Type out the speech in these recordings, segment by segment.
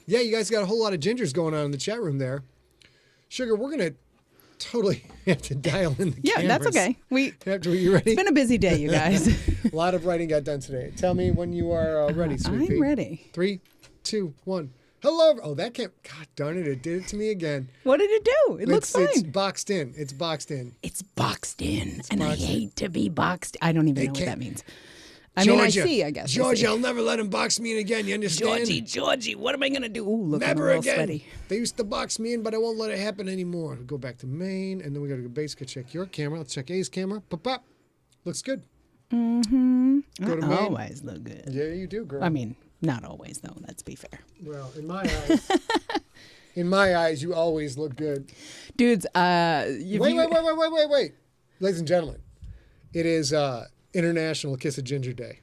Yeah, you guys got a whole lot of gingers going on in the chat room there. Sugar, we're going to totally have to dial in the cameras. Yeah, that's okay. Are you ready? It's been a busy day, you guys. A lot of writing got done today. Tell me when you are ready, Sweet Pea. I'm ready. 3, 2, 1. Hello. Oh, that can't. God darn it. It did it to me again. What did it do? It looks fine. It's boxed in. It's boxed in. It's boxed in. And I boxed in. hate to be boxed. I don't even know what that means. I Georgia, mean, I guess. Georgia, I'll never let him box me in again. You understand? Georgie, what am I going to do? Ooh, look, Never I'm a little again. sweaty. They used to box me in, but I won't let it happen anymore. We'll go back to main, and then we got to go base. Check your camera. Let's check A's camera. Pop, pop. Looks good. Mm-hmm. Go to main. Always look good. Yeah, you do, girl. I mean, not always, though. Let's be fair. Well, in my eyes, you always look good. Dudes, Wait. Ladies and gentlemen, it is International Kiss a Ginger Day.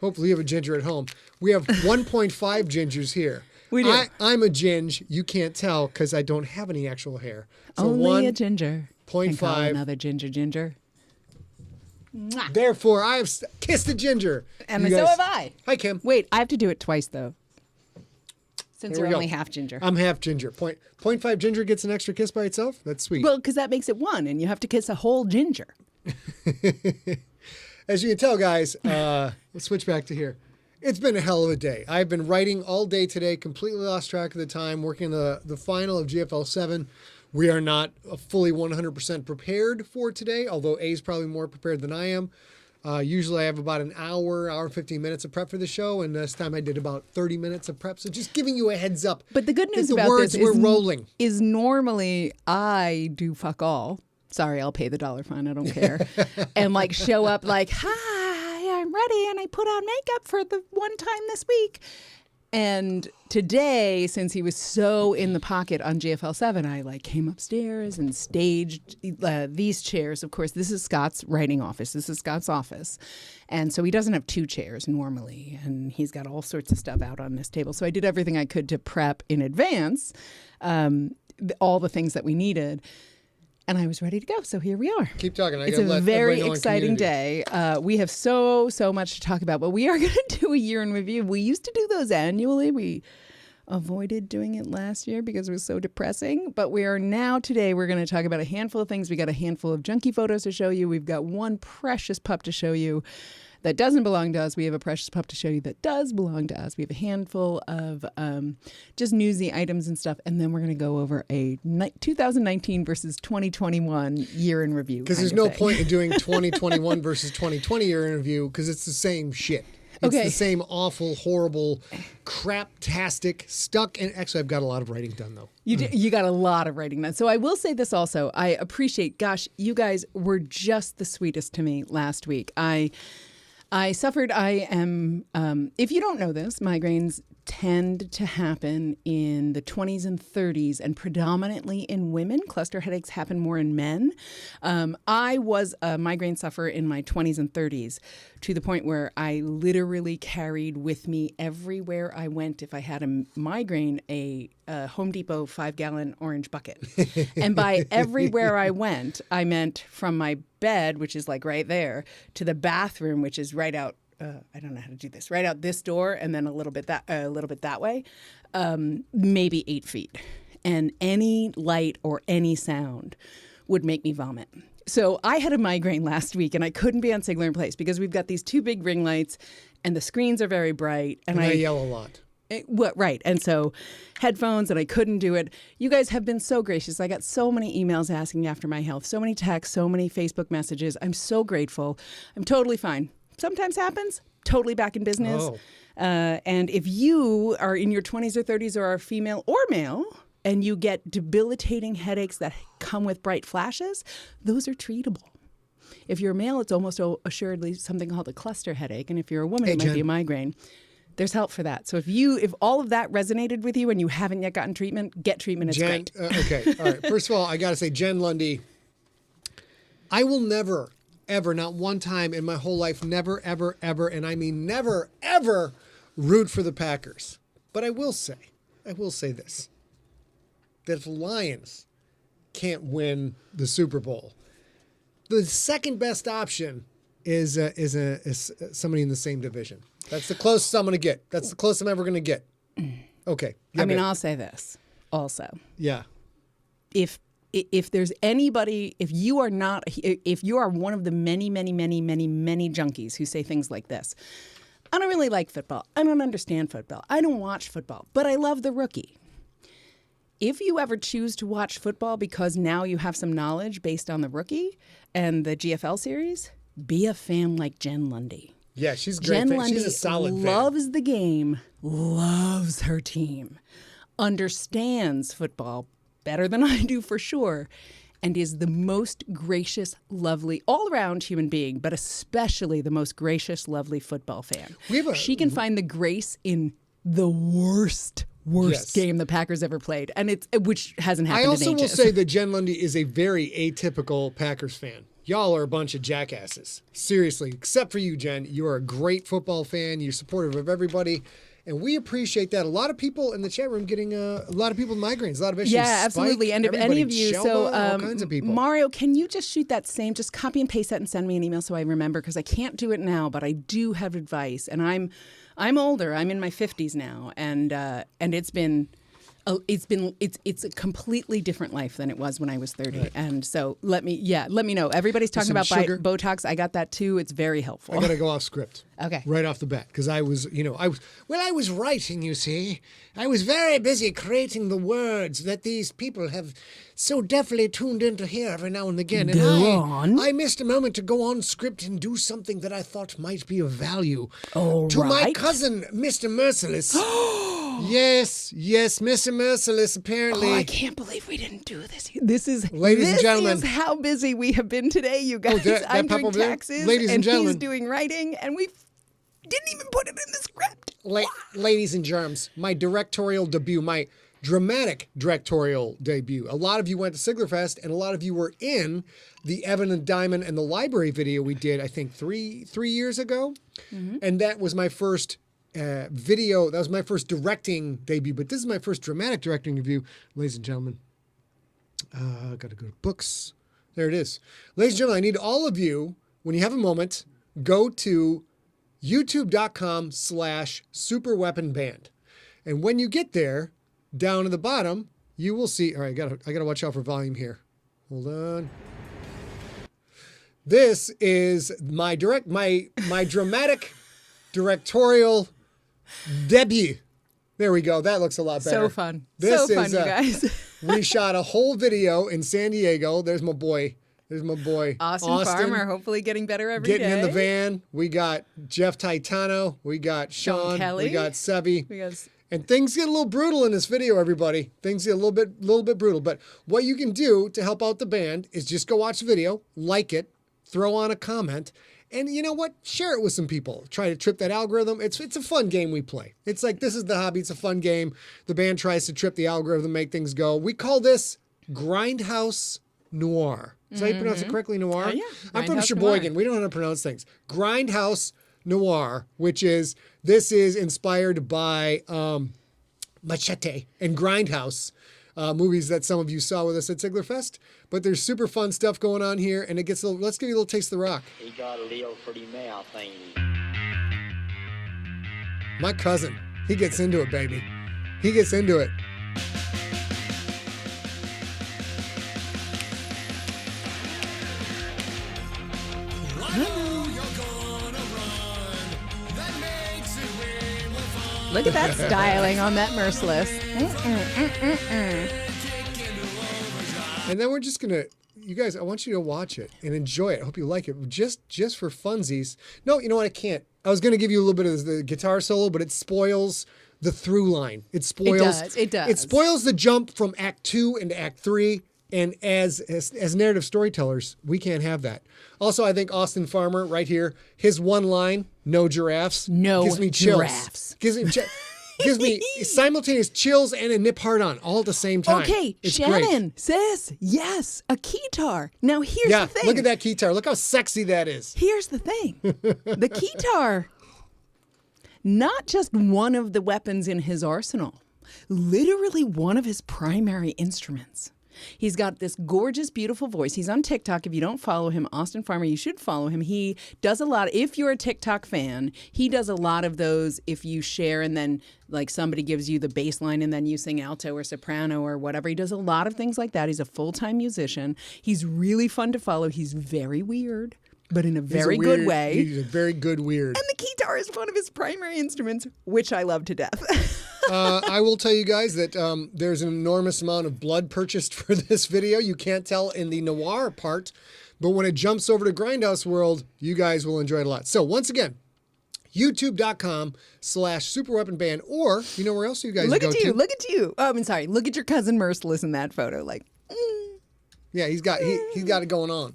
Hopefully you have a ginger at home. We have 1.5 gingers here. We do. I'm a ginge. You can't tell because I don't have any actual hair. So only a ginger. 0.5. Another ginger. Therefore, I have kissed a ginger. And so have I. Hi, Kim. Wait, I have to do it twice, though. Since Here we we're go. only half ginger. I'm half ginger. 0.5 ginger gets an extra kiss by itself? That's sweet. Well, because that makes it one, and you have to kiss a whole ginger. As you can tell, guys, let's switch back to here. It's been a hell of a day. I've been writing all day today, completely lost track of the time, working the final of GFL 7. We are not fully 100% prepared for today, although A's probably more prepared than I am. Usually I have about an hour and 15 minutes of prep for the show, and this time I did about 30 minutes of prep. So just giving you a heads up. But the good news the about words this we're rolling. is normally I do fuck all. Sorry, I'll pay the $1 fine. I don't care. And like show up like, hi, I'm ready. And I put on makeup for the one time this week. And today, since he was so in the pocket on GFL 7, I like came upstairs and staged these chairs. Of course, this is Scott's writing office. This is Scott's office. And so he doesn't have 2 chairs normally. And he's got all sorts of stuff out on this table. So I did everything I could to prep in advance, all the things that we needed. And I was ready to go. So here we are. Keep talking. It's a very exciting day. We have so much to talk about, but we are going to do a year in review. We used to do those annually. We avoided doing it last year because it was so depressing. But we are now today, we're going to talk about a handful of things. We got a handful of junkie photos to show you. We've got one precious pup to show you that doesn't belong to us. We have a precious pup to show you that does belong to us. We have a handful of just newsy items and stuff. And then we're going to go over a 2019 versus 2021 year in review. Because there's no point in doing 2021 versus 2020 year in review because it's the same shit. It's the same awful, horrible, craptastic, stuck. And actually, I've got a lot of writing done, though. You got a lot of writing done. So I will say this also. I appreciate, gosh, you guys were just the sweetest to me last week. I am, if you don't know this, migraines tend to happen in the 20s and 30s and predominantly in women. Cluster headaches happen more in men. I was a migraine sufferer in my 20s and 30s to the point where I literally carried with me everywhere I went. If I had a migraine, a Home Depot 5-gallon orange bucket. And by everywhere I went, I meant from my bed, which is like right there, to the bathroom, which is right out. I don't know how to do this. Right out this door, and then a little bit that way, maybe 8 feet. And any light or any sound would make me vomit. So I had a migraine last week, and I couldn't be on SIGLERinPLACE because we've got these 2 big ring lights, and the screens are very bright. And I yell a lot. Right. And so headphones, and I couldn't do it. You guys have been so gracious. I got so many emails asking after my health, so many texts, so many Facebook messages. I'm so grateful. I'm totally fine. Sometimes happens, totally back in business. Oh. And if you are in your 20s or 30s or are female or male and you get debilitating headaches that come with bright flashes, those are treatable. If you're a male, it's almost assuredly something called a cluster headache. And if you're a woman, it might be a migraine. There's help for that. So if all of that resonated with you and you haven't yet gotten treatment, get treatment. It's great. Okay. All right. First of all, I got to say, Jen Lundy, I will never, ever, not one time in my whole life, never, ever, ever, and I mean never, ever root for the Packers. But I will say this, that if the Lions can't win the Super Bowl, the second best option is somebody in the same division. That's the closest I'm going to get. That's the closest I'm ever going to get. Okay. Yeah, I mean, I'll say this also. Yeah. If there's anybody, if you are one of the many junkies who say things like this, I don't really like football. I don't understand football. I don't watch football, but I love the rookie. If you ever choose to watch football because now you have some knowledge based on the rookie and the GFL series, be a fan like Jen Lundy. Yeah, she's great. Jen Lundy she's a solid loves fan. the game, loves her team, understands football better than I do for sure, and is the most gracious, lovely, all-around human being, but especially the most gracious, lovely football fan. She can find the grace in the worst game the Packers ever played, and which hasn't happened in ages. I also will say that Jen Lundy is a very atypical Packers fan. Y'all are a bunch of jackasses. Seriously, except for you, Jen. You are a great football fan. You're supportive of everybody. And we appreciate that. A lot of people in the chat room getting a lot of people with migraines, a lot of issues. Yeah, absolutely. Spike, and if any of you, all kinds of people. Mario, can you just shoot that same, just copy and paste that and send me an email so I remember, because I can't do it now, but I do have advice. And I'm older. I'm in my 50s now, and it's a completely different life than it was when I was 30. Right. And so let me know. Everybody's talking about Botox. I got that too. It's very helpful. I got to go off script. Okay. Right off the bat, because I was writing, you see. I was very busy creating the words that these people have so definitely tuned in to hear every now and again. And I missed a moment to go on script and do something that I thought might be of value to my cousin, Mr. Merciless. Yes, Mr. Merciless, apparently. Oh, I can't believe we didn't do this. Ladies and gentlemen. This is how busy we have been today, you guys. I'm doing taxes, and he's doing writing, and we didn't even put it in the script. Ladies and germs, my directorial debut, my dramatic directorial debut. A lot of you went to Siglerfest, and a lot of you were in the Evan and Diamond and the Library video we did, I think, three years ago. Mm-hmm. And that was my first video. That was my first directing debut, but this is my first dramatic directing debut. Ladies and gentlemen, got to go to books. There it is. Ladies and gentlemen, I need all of you, when you have a moment, go to youtube.com/superweaponband. And when you get there, down at the bottom, you will see, all right, I gotta watch out for volume here. Hold on. This is my dramatic directorial debut. There we go. That looks a lot better. So fun. You guys. We shot a whole video in San Diego. There's my boy. Austin Farmer, hopefully getting better every day. Getting in the van. We got Jeff Titano. We got Sean Kelly. We got Sebi. And things get a little brutal in this video, everybody. Things get a little bit brutal. But what you can do to help out the band is just go watch the video, like it, throw on a comment, and you know what? Share it with some people. Try to trip that algorithm. It's a fun game we play. It's like, this is the hobby. It's a fun game. The band tries to trip the algorithm, make things go. We call this Grindhouse Noir. Is that how you pronounce it correctly, Noir? Yeah. I'm from Sheboygan. We don't know how to pronounce things. Grindhouse Noir, this is inspired by Machete and Grindhouse, movies that some of you saw with us at Siglerfest. But there's super fun stuff going on here, and let's give you a little taste of the rock. He got a little pretty mouth, ain't he? My cousin, he gets into it, baby. He gets into it. Look at that styling on that Merciless. And then we're just going to, you guys, I want you to watch it and enjoy it. I hope you like it. Just for funsies. No, you know what? I can't. I was going to give you a little bit of the guitar solo, but it spoils the through line. It spoils. It does. It spoils the jump from Act 2 into Act 3. And as narrative storytellers, we can't have that. Also, I think Austin Farmer right here, his one line, no giraffes, gives me chills. Gives me simultaneous chills and a nip hard on all at the same time. Okay, it's Shannon great. says, yes, a keytar. Now here's the thing. Look at that keytar. Look how sexy that is. Here's the thing. The keytar, not just one of the weapons in his arsenal, literally one of his primary instruments. He's got this gorgeous, beautiful voice. He's on TikTok. If you don't follow him, Austin Farmer, you should follow him. He does a lot. If you're a TikTok fan, he does a lot of those. If you share and then like somebody gives you the bass line and then you sing alto or soprano or whatever. He does a lot of things like that. He's a full-time musician. He's really fun to follow. He's very weird, but in a very good way. He's a very good weird. And the guitar is one of his primary instruments, which I love to death. I will tell you guys that there's an enormous amount of blood purchased for this video. You can't tell in the noir part, but when it jumps over to Grindhouse World, you guys will enjoy it a lot. So once again, youtube.com/superweaponband, or you know where else you guys look go at to? you, look at you. Oh, I'm sorry. Look at your cousin Merciless in that photo. Like, Yeah, he's got it going on.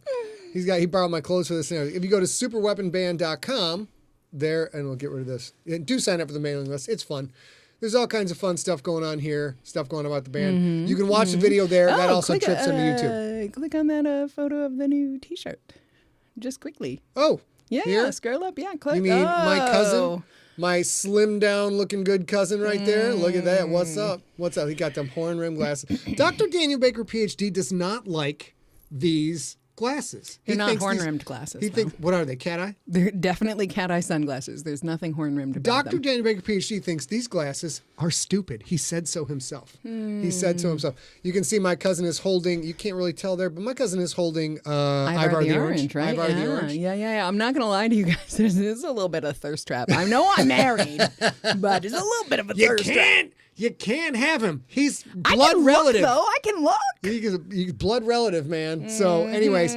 He borrowed my clothes for this. If you go to superweaponband.com, there, and we'll get rid of this. And do sign up for the mailing list. It's fun. There's all kinds of fun stuff going on here, stuff going on about the band. You can watch the video there. That also trips into YouTube. Click on that photo of the new T-shirt. Just quickly. Oh, Yeah, here? scroll up. Yeah, click. You mean my Oh. cousin? My slim down looking good cousin right there? Look at that. What's up? What's up? He got them horn rim glasses. Dr. Daniel Baker, PhD, does not like these glasses. They're not thinks horn-rimmed glasses, He though. thinks, what are they, cat eye? They're definitely cat eye sunglasses. There's nothing horn-rimmed about Dr. them. Daniel Baker, PhD, thinks these glasses are stupid. He said so himself. He said so himself. You can see my cousin is holding, you can't really tell there, but my cousin is holding Ivar the Orange. right? Ivar the Orange. Yeah. I'm not going to lie to you guys. There's a little bit of thirst trap. I know I'm married, but there's a little bit of a thirst trap. You can't have him. He's I blood can relative. Look, though. I can look. He's blood relative, man. So, anyways,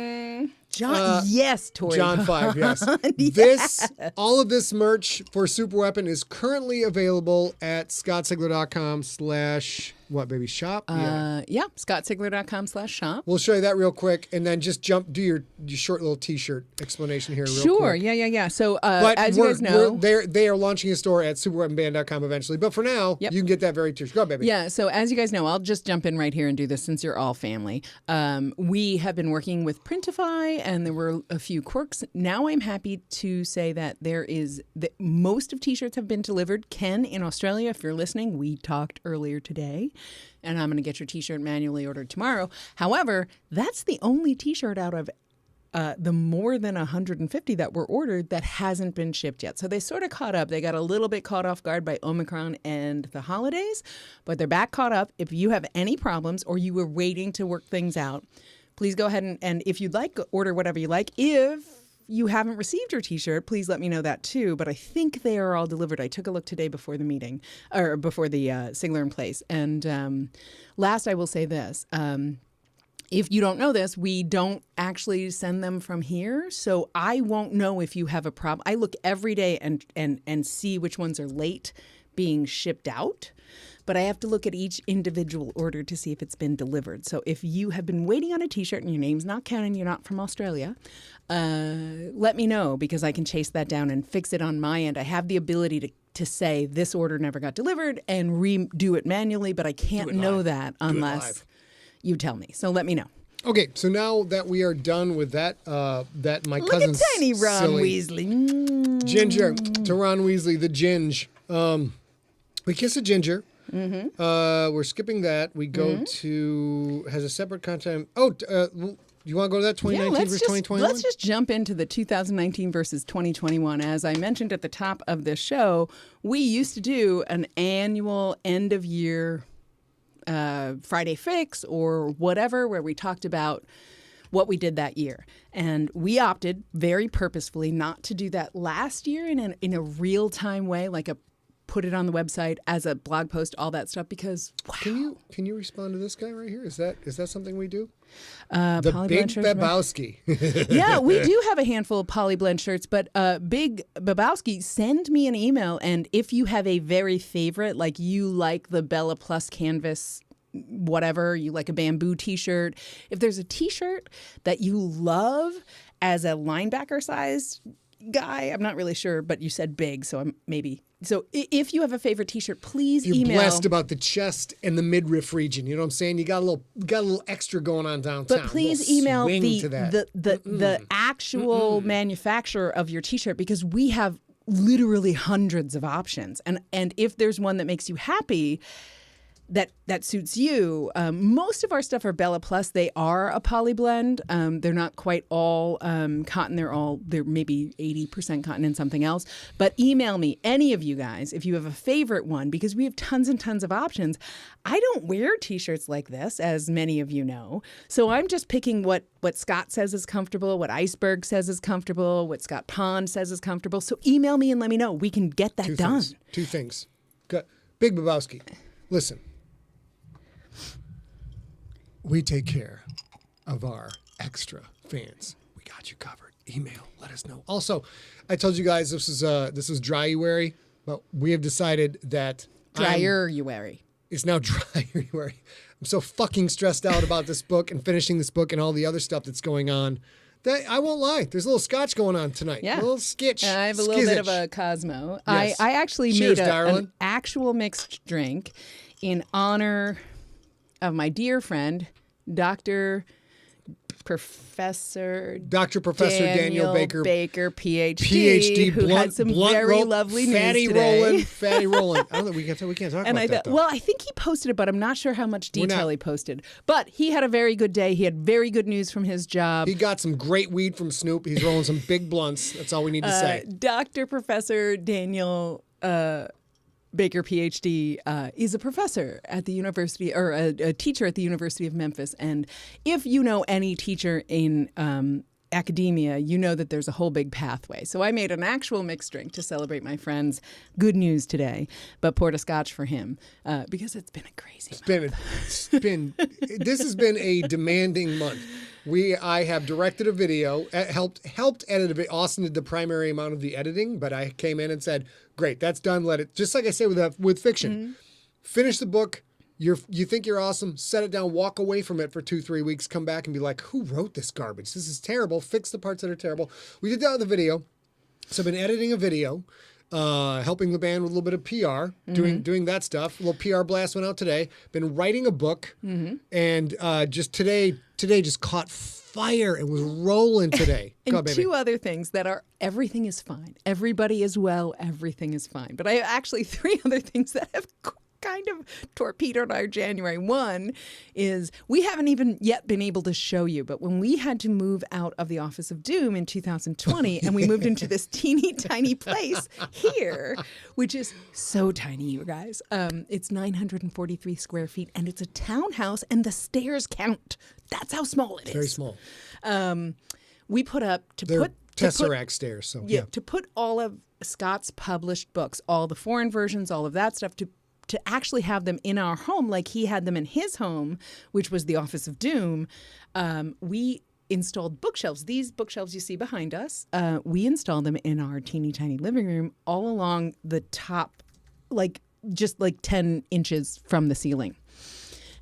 John, yes, Tori. John 5, yes. All of this merch for Super Weapon is currently available at scottsigler.com/ what, baby, shop? Yeah, scottsigler.com/shop. We'll show you that real quick, and then just do your short little T-shirt explanation here real Sure, quick. yeah. So, But as you guys know... they are launching a store at superweaponband.com eventually. But for now, Yep. you can get that very T-shirt. Go, baby. Yeah, so as you guys know, I'll just jump in right here and do this since you're all family. We have been working with Printify, and there were a few quirks. Now I'm happy to say that most of T-shirts have been delivered. Ken in Australia, if you're listening, we talked earlier today, and I'm going to get your T-shirt manually ordered tomorrow. However, that's the only T-shirt out of the more than 150 that were ordered that hasn't been shipped yet. So they sort of caught up. They got a little bit caught off guard by Omicron and the holidays, but they're back caught up. If you have any problems or you were waiting to work things out, please go ahead and if you'd like, order whatever you like. If you haven't received your T-shirt, please let me know that too. But I think they are all delivered. I took a look today before the meeting, or before the SIGLERinPLACE. And last, I will say this. If you don't know this, we don't actually send them from here. So I won't know if you have a problem. I look every day and see which ones are late being shipped out. But I have to look at each individual order to see if it's been delivered. So if you have been waiting on a T-shirt and your name's not Ken and you're not from Australia, let me know because I can chase that down and fix it on my end. I have the ability to say this order never got delivered and redo it manually, but I can't know that unless you tell me. So let me know. Okay, so now that we are done with that, that my Look cousin's at tiny Ron silly Weasley. Ginger to Ron Weasley, the Ginge. We kiss a Ginger. We're skipping that. We go to has a separate content. Oh, you want to go to that 2019 versus 2021? Let's just jump into the 2019 versus 2021. As I mentioned at the top of this show, we used to do an annual end of year Friday Fix or whatever, where we talked about what we did that year. And we opted very purposefully not to do that last year in a real-time way, like put it on the website as a blog post, all that stuff, because wow. Can you respond to this guy right here? Is that something we do? The Big Babowski. Yeah, we do have a handful of Polyblend shirts, but Big Babowski, send me an email, and if you have a very favorite, like you like the Bella Plus canvas, whatever, you like a bamboo T-shirt, if there's a T-shirt that you love as a linebacker size guy, I'm not really sure, but you said big, so I'm maybe. So if you have a favorite T-shirt, please You're email. blessed about the chest and the midriff region. You know what I'm saying? You got a little extra going on downtown. But please email the Mm-mm. actual manufacturer of your T-shirt, because we have literally hundreds of options. And if there's one that makes you happy, that suits you. Most of our stuff are Bella Plus. They are a poly blend. They're not quite all cotton. They're maybe 80% cotton and something else. But email me, any of you guys, if you have a favorite one, because we have tons and tons of options. I don't wear T-shirts like this, as many of you know. So I'm just picking what Scott says is comfortable, what Iceberg says is comfortable, what Scott Pond says is comfortable. So email me and let me know. We can get that done. Two things. Big Babowski, listen. We take care of our extra fans. We got you covered. Email, let us know. Also, I told you guys this was Dryuary, but we have decided that Dryuary. It's now Dryuary. I'm so fucking stressed out about this book and finishing this book and all the other stuff that's going on. That I won't lie. There's a little scotch going on tonight. Yeah. A little skitch. I have a little bit of a Cosmo. Yes. I actually Cheers, made darling. an actual mixed drink in honor of my dear friend, Dr. Professor Daniel Baker, PhD, who had some very lovely news today. Fatty rolling. I don't think we can't talk about that. Well, I think he posted it, but I'm not sure how much detail he posted. But he had a very good day. He had very good news from his job. He got some great weed from Snoop. He's rolling some big blunts. That's all we need to say. Dr. Professor Daniel Baker, PhD, is a professor at the university, or a teacher at the University of Memphis. And if you know any teacher in academia, you know that there's a whole big pathway. So I made an actual mixed drink to celebrate my friend's good news today, but poured a scotch for him because it's been a crazy month. This has been a demanding month. I have directed a video, helped edit a video. Austin did the primary amount of the editing, but I came in and said, great, that's done. Let it, just like I say with fiction, Mm-hmm. finish the book. You think you're awesome, set it down, walk away from it for 2-3 weeks, come back and be like, who wrote this garbage? This is terrible. Fix the parts that are terrible. We did that with the video. So I've been editing a video, helping the band with a little bit of PR, doing that stuff. A little PR blast went out today. Been writing a book, and just today just caught fire and was rolling today. And Go on, baby. two other things that are everything is fine. Everybody is well. Everything is fine. But I have actually three other things that have kind of torpedoed our January. One is we haven't even yet been able to show you, but when we had to move out of the Office of Doom in 2020 and we moved into this teeny tiny place here, which is so tiny, you guys. It's 943 square feet and it's a townhouse and the stairs count. That's how small it is. Very small. We put up They're Tesseract stairs. So yeah, to put all of Scott's published books, all the foreign versions, all of that stuff, to actually have them in our home like he had them in his home, which was the Office of Doom, we installed bookshelves. These bookshelves you see behind us, we installed them in our teeny tiny living room all along the top, just 10 inches from the ceiling.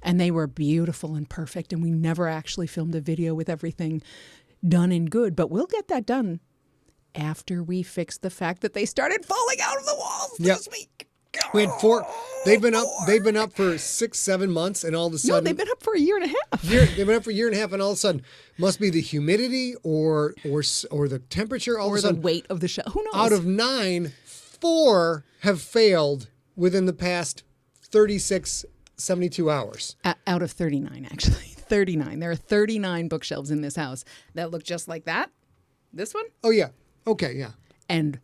And they were beautiful and perfect, and we never actually filmed a video with everything done and good, but we'll get that done after we fix the fact that they started falling out of the walls this week. We had 4. They've been up for 6-7 months, and all of a sudden, No, they've been up for a year and a half. They've been up for a year and a half, and all of a sudden, must be the humidity or the temperature. All or of a sudden, the weight of the shelf. Who knows? out of 9, 4 have failed within the past 36, 72 hours. Out of 39, actually. 39. There are 39 bookshelves in this house that look just like that. This one. Oh yeah. Okay. Yeah. And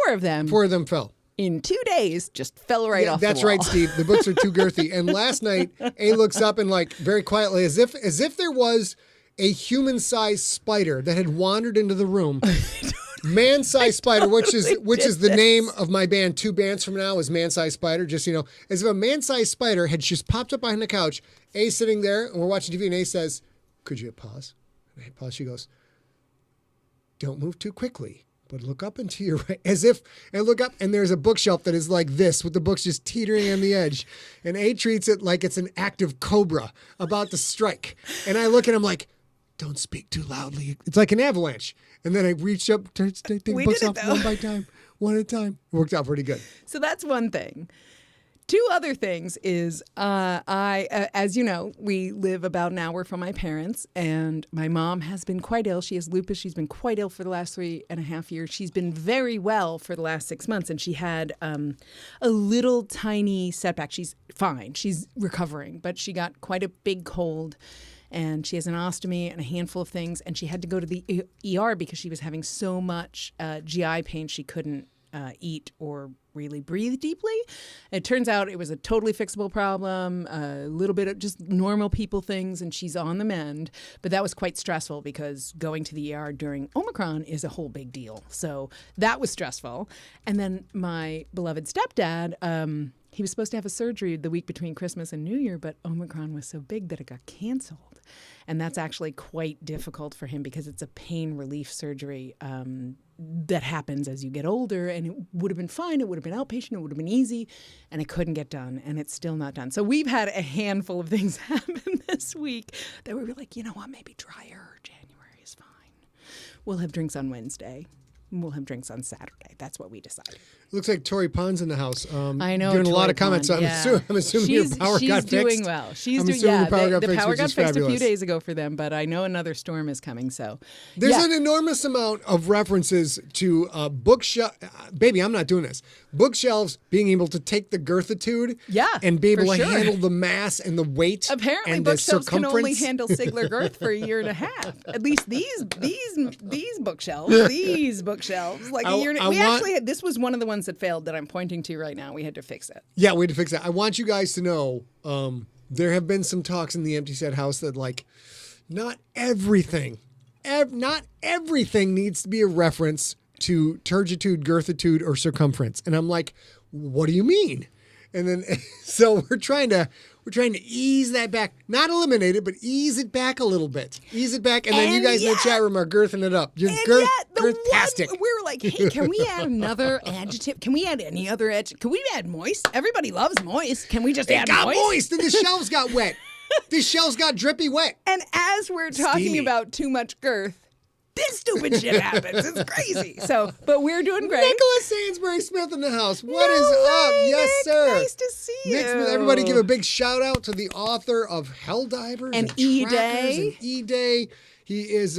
4 of them. 4 of them fell. In 2 days, just fell right off the wall. That's right, Steve. The books are too girthy. And last night, A looks up and very quietly, as if there was a human-sized spider that had wandered into the room. Man-sized spider, which is the name of my band. 2 bands from now is Man-sized Spider. Just as if a man-sized spider had just popped up behind the couch. A's sitting there, and we're watching TV, and A says, "Could you pause?" And I pause. She goes, "Don't move too quickly. But look up and to your right," and look up, and there's a bookshelf that is like this, with the books just teetering on the edge. And A treats it like it's an active cobra about to strike. And I look at him like, "Don't speak too loudly." It's like an avalanche. And then I reach up, take the books off one at a time. It worked out pretty good. So that's one thing. Two other things is as you know, we live about an hour from my parents, and my mom has been quite ill. She has lupus. She's been quite ill for the last 3.5 years. She's been very well for the last 6 months, and she had a little tiny setback. She's fine. She's recovering, but she got quite a big cold, and she has an ostomy and a handful of things, and she had to go to the ER because she was having so much GI pain she couldn't eat or really breathe deeply. It turns out it was a totally fixable problem, a little bit of just normal people things, and she's on the mend. But that was quite stressful because going to the ER during Omicron is a whole big deal. So that was stressful. And then my beloved stepdad, he was supposed to have a surgery the week between Christmas and New Year, but Omicron was so big that it got canceled. And that's actually quite difficult for him because it's a pain relief surgery that happens as you get older, and it would have been fine. It would have been outpatient. It would have been easy, and it couldn't get done, and it's still not done. So we've had a handful of things happen this week that we were like, you know what, maybe drier January is fine. We'll have drinks on Wednesday. We'll have drinks on Saturday. That's what we decided. Looks like Tori Pond's in the house. I know. Doing a lot Tori of comments. Pond, I'm assuming your power got fixed. She's doing well. She's I'm doing assuming yeah. the power got The fixed, power which got is fixed a fabulous. few days ago for them, but I know another storm is coming. So There's yeah. an enormous amount of references to bookshelf. Baby, I'm not doing this. Bookshelves being able to take the girthitude, and be able to handle the mass and the weight. Apparently, and the bookshelves can only circumference. handle Sigler girth for a year and a half. At least these bookshelves, like a year. This was one of the ones that failed that I'm pointing to right now. We had to fix it. Yeah, we had to fix that. I want you guys to know there have been some talks in the Empty Set House that not everything needs to be a reference to turgitude, girthitude, or circumference. And I'm like, what do you mean? And then so we're trying to ease that back, not eliminate it, but ease it back a little bit. Ease it back, and then you guys in the chat room are girthing it up. You're girthtastic. We were like, hey, can we add another adjective? Can we add any other adjective? Can we add moist? Everybody loves moist. Can we just add got moist? moist, and the shelves got wet. The shelves got drippy wet. And as we're talking Steamy. about too much girth, this stupid shit happens. It's crazy. So, but we're doing great. Nicholas Sainsbury Smith in the house. What is up? Yes, Nick, sir. Nice to see you. Nick Smith, everybody give a big shout out to the author of Helldivers And Trackers E-Day. and E-Day. He is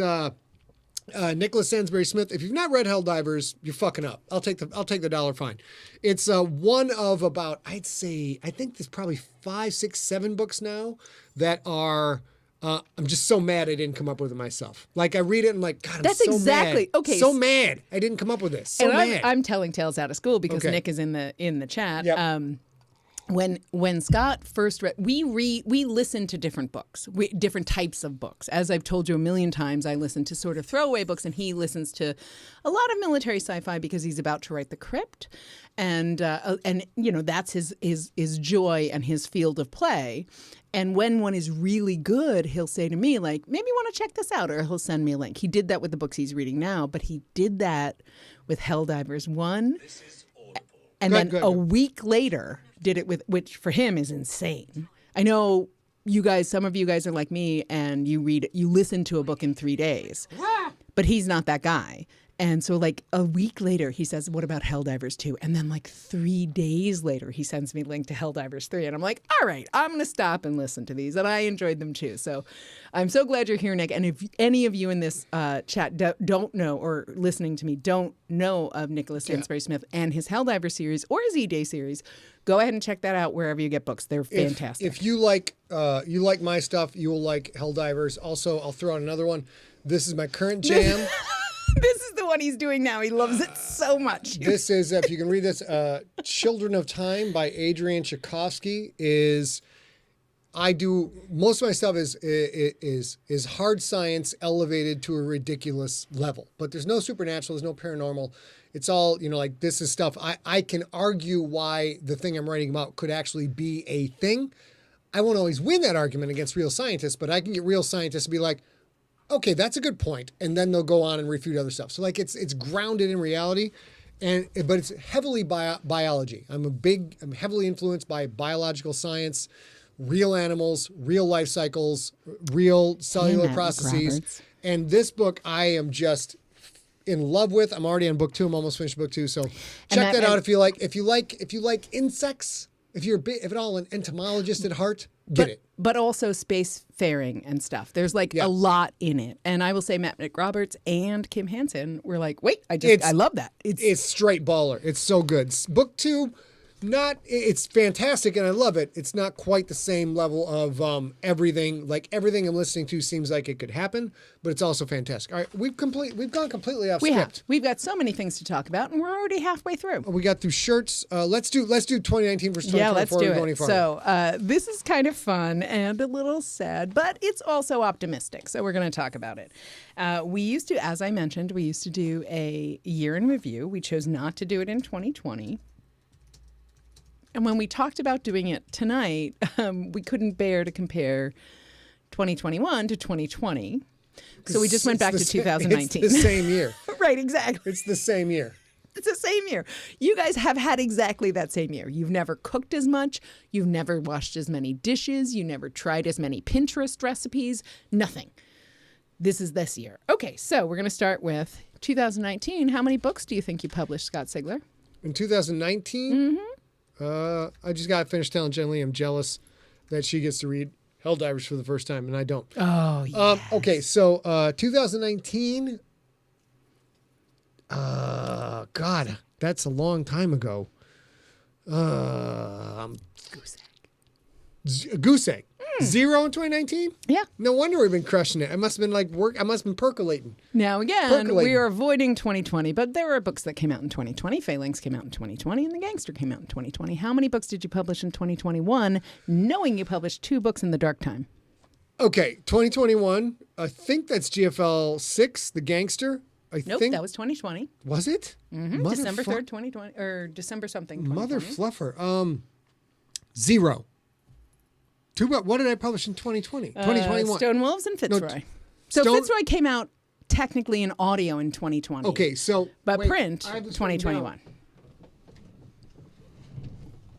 Nicholas Sainsbury Smith. If you've not read Helldivers, you're fucking up. I'll take the dollar fine. It's one of about, I think there's probably 5, 6, 7 books now that are. I'm just so mad I didn't come up with it myself. Like I read it and I'm like, God, I'm That's so exactly mad. okay. So mad I didn't come up with this. So and mad. I'm telling tales out of school because Okay. Nick is in the chat. Yep. When Scott first read, we listen to different books, different types of books. As I've told you a million times, I listen to sort of throwaway books, and he listens to a lot of military sci-fi because he's about to write The Crypt, and you know that's his joy and his field of play. And when one is really good, he'll say to me, like, maybe you want to check this out, or he'll send me a link. He did that with the books he's reading now, but he did that with Helldivers 1. And then a week later did it with, which for him is insane. I know you guys, some of you guys are like me and you listen to a book in 3 days, but he's not that guy. And so like a week later, he says, what about Helldivers 2? And then like 3 days later, he sends me a link to Helldivers 3. And I'm like, all right, I'm going to stop and listen to these. And I enjoyed them too. So I'm so glad you're here, Nick. And if any of you in this chat don't know or listening to me don't know of Nicholas Sainsbury Smith and his Helldivers series or his E-Day series, go ahead and check that out wherever you get books. They're fantastic. If you like my stuff, you will like Helldivers. Also, I'll throw out another one. This is my current jam. This is the one he's doing now. He loves it so much. This is, if you can read this, Children of Time by Adrian Tchaikovsky. I do most of my stuff is hard science elevated to a ridiculous level. But there's no supernatural, there's no paranormal. It's all, like this is stuff I can argue why the thing I'm writing about could actually be a thing. I won't always win that argument against real scientists, but I can get real scientists to be like, okay, that's a good point, and then they'll go on and refute other stuff. So like it's grounded in reality, but it's heavily biology. I'm heavily influenced by biological science, real animals, real life cycles, real cellular processes. And this book I am just in love with. I'm already on book 2. I'm almost finished book 2. So check that out if you like insects. if you're if at all an entomologist at heart, get it. But also spacefaring and stuff. There's like a lot in it. And I will say Matt McRoberts and Kim Hansen were like, wait, I love that. It's straight baller. It's so good. Book 2, it's fantastic and I love it. It's not quite the same level of everything. Like everything I'm listening to seems like it could happen, but it's also fantastic. All right, we've gone completely off script. We've got so many things to talk about, and we're already halfway through. We got through shirts. Let's do 2019 versus 2020. Yeah, let's do it. So this is kind of fun and a little sad, but it's also optimistic. So we're going to talk about it. We used to, as I mentioned, do a year in review. We chose not to do it in 2020. And when we talked about doing it tonight, we couldn't bear to compare 2021 to 2020. So we just went back to 2019. It's the same year. Right, exactly. It's the same year. It's the same year. You guys have had exactly that same year. You've never cooked as much. You've never washed as many dishes. You never tried as many Pinterest recipes. Nothing. This is this year. Okay, so we're going to start with 2019. How many books do you think you published, Scott Sigler? In 2019? Mm-hmm. I just got finished telling Jen Lee I'm jealous that she gets to read Helldivers for the first time, and I don't. Oh, yeah. Okay, so 2019, God, that's a long time ago. Goose egg. 0 in 2019? Yeah. No wonder we've been crushing it. I must have been like I must have been percolating. Now, again, we are avoiding 2020, but there were books that came out in 2020. Phalanx came out in 2020, and The Gangster came out in 2020. How many books did you publish in 2021, knowing you published 2 books in the dark time? Okay, 2021. I think that's GFL 6, The Gangster. Nope, that was 2020. Was it? Mm-hmm. December 3rd, 2020, or December something. 2020. Mother fluffer. 0. What did I publish in 2020? 2021. Stone Wolves and Fitzroy. So Fitzroy came out technically in audio in 2020. Okay, so but print 2021.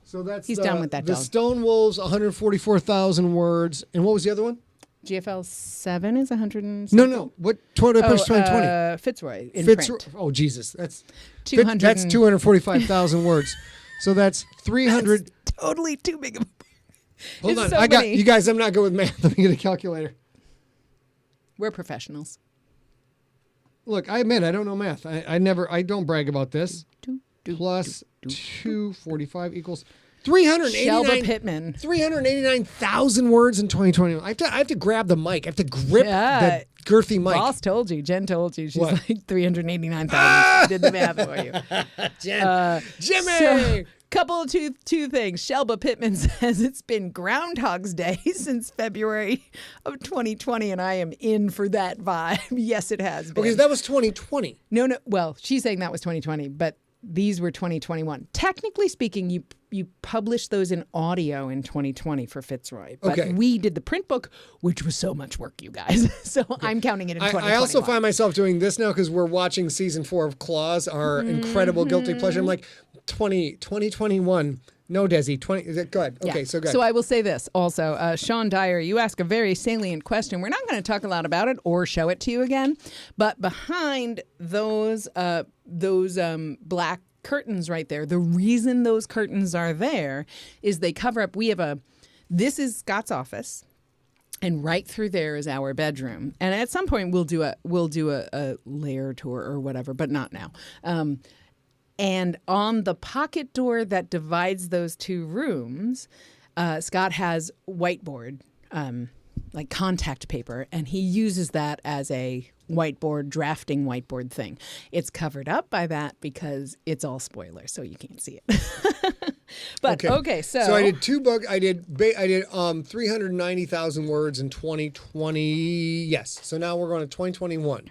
So that's he's done with that. The Stone Wolves, 144,000 words, and what was the other one? GFL 7 is 100. No. What? What did I publish 2020? Fitzroy in print. Oh Jesus, that's 200. That's 245,000 words. So that's 300. That's totally too big of a. Hold on, I got you guys. I'm not good with math. Let me get a calculator. We're professionals. Look, I admit I don't know math. I don't brag about this. Plus 245 equals 389. Shelba Pittman. 389,000 words in 2020. I have to grab the mic. I have to grip the girthy mic. Boss told you. Jen told you. She's like 389,000. She did the math for you. Jimmy. Couple of two things. Shelba Pittman says it's been Groundhog's Day since February of 2020, and I am in for that vibe. Yes, it has been. Okay, that was 2020. No. Well, she's saying that was 2020, but these were 2021. Technically speaking, you published those in audio in 2020 for Fitzroy, but we did the print book, which was so much work, you guys. So I'm counting it in 2021. I also find myself doing this now because we're watching season 4 of Claws, our incredible guilty pleasure. I'm like, 2021. No, Desi. 20. Go ahead. Okay, so go ahead. So I will say this also. Sean Dyer, you ask a very salient question. We're not going to talk a lot about it or show it to you again, but behind those black curtains right there, the reason those curtains are there is they cover up. This is Scott's office. And right through there is our bedroom. And at some point we'll do a layer tour or whatever, but not now. And on the pocket door that divides those 2 rooms, Scott has whiteboard, like contact paper, and he uses that as a drafting whiteboard thing. It's covered up by that because it's all spoilers, so you can't see it. But so I did 2 books. I did 390,000 words in 2020. Yes. So now we're going to 2021.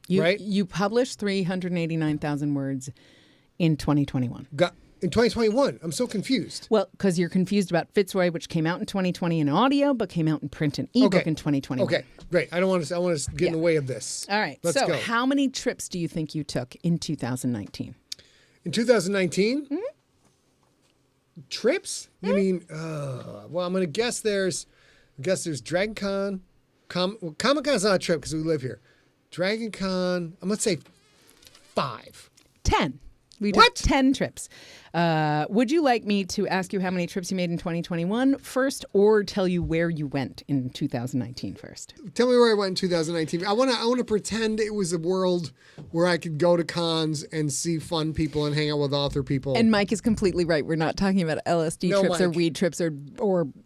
Right? You published 389,000 words in 2021. In 2021. I'm so confused. Well, because you're confused about Fitzroy, which came out in 2020 in audio, but came out in print and ebook in 2021. Okay, great. I want to get in the way of this. All right. Let's go. How many trips do you think you took in 2019? In 2019? Mm-hmm. Trips? You mean? Well, I'm going to guess there's Dragon Con. Comic-Con's not a trip because we live here. Dragon Con. I'm going to say 5. 10. We did 10 trips. Would you like me to ask you how many trips you made in 2021 first, or tell you where you went in 2019 first? Tell me where I went in 2019. I want to pretend it was a world where I could go to cons and see fun people and hang out with author people. And Mike is completely right. We're not talking about LSD trips or weed trips or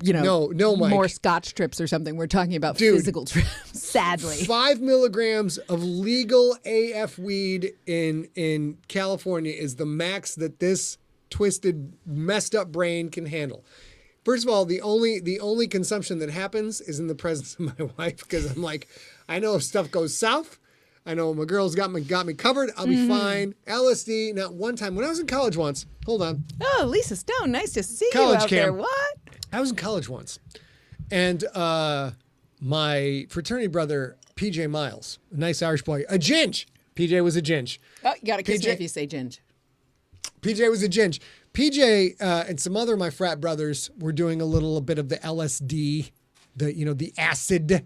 no, Mike. more scotch trips or something. We're talking about physical trips, sadly. 5 milligrams of legal AF weed in California is the max that this twisted, messed up brain can handle. First of all, the only consumption that happens is in the presence of my wife, because I'm like, I know if stuff goes south, I know my girl's got me covered, I'll be fine. LSD, not one time. When I was in college once, hold on. Oh, Lisa Stone, nice to see College you out camp. there. What? I was in college once, and my fraternity brother, PJ Miles, a nice Irish boy, a ginge. PJ was a ginge. Oh, you got to kiss PJ me if you say ginge. PJ was a ginge. PJ and some other of my frat brothers were doing a little bit of the LSD, the acid.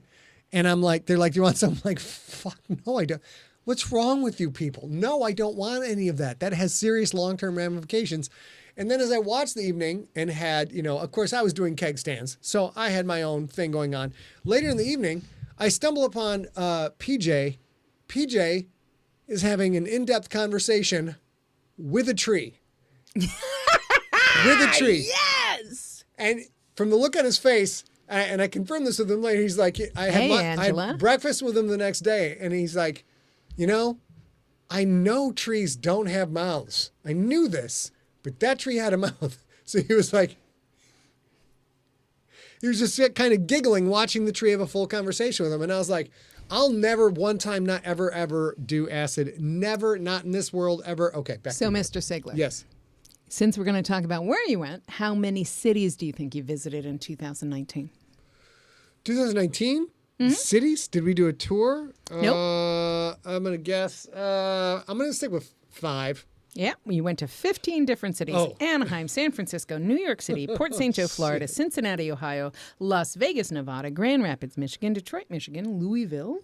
And I'm like, they're like, do you want some? I'm like, fuck, no, I don't. What's wrong with you people? No, I don't want any of that. That has serious long-term ramifications. And then as I watched the evening and had, of course I was doing keg stands. So I had my own thing going on. Later in the evening, I stumble upon PJ. PJ is having an in-depth conversation with a tree. With a tree. Yes. And from the look on his face, and I confirmed this with him later, he's like, I had breakfast with him the next day, and he's like, I know trees don't have mouths. I knew this, but that tree had a mouth. So he was just kind of giggling, watching the tree have a full conversation with him. And I was like, I'll never, one time, not ever, ever do acid. Never, not in this world, ever. Okay, back to you. Mr. Sigler. Yes. Since we're going to talk about where you went, how many cities do you think you visited in 2019? 2019? Cities? Did we do a tour? Nope. I'm going to guess. I'm going to stick with 5. Yeah, you went to 15 different cities. Oh. Anaheim, San Francisco, New York City, Port St. Joe, Florida, Cincinnati, Ohio, Las Vegas, Nevada, Grand Rapids, Michigan, Detroit, Michigan, Louisville,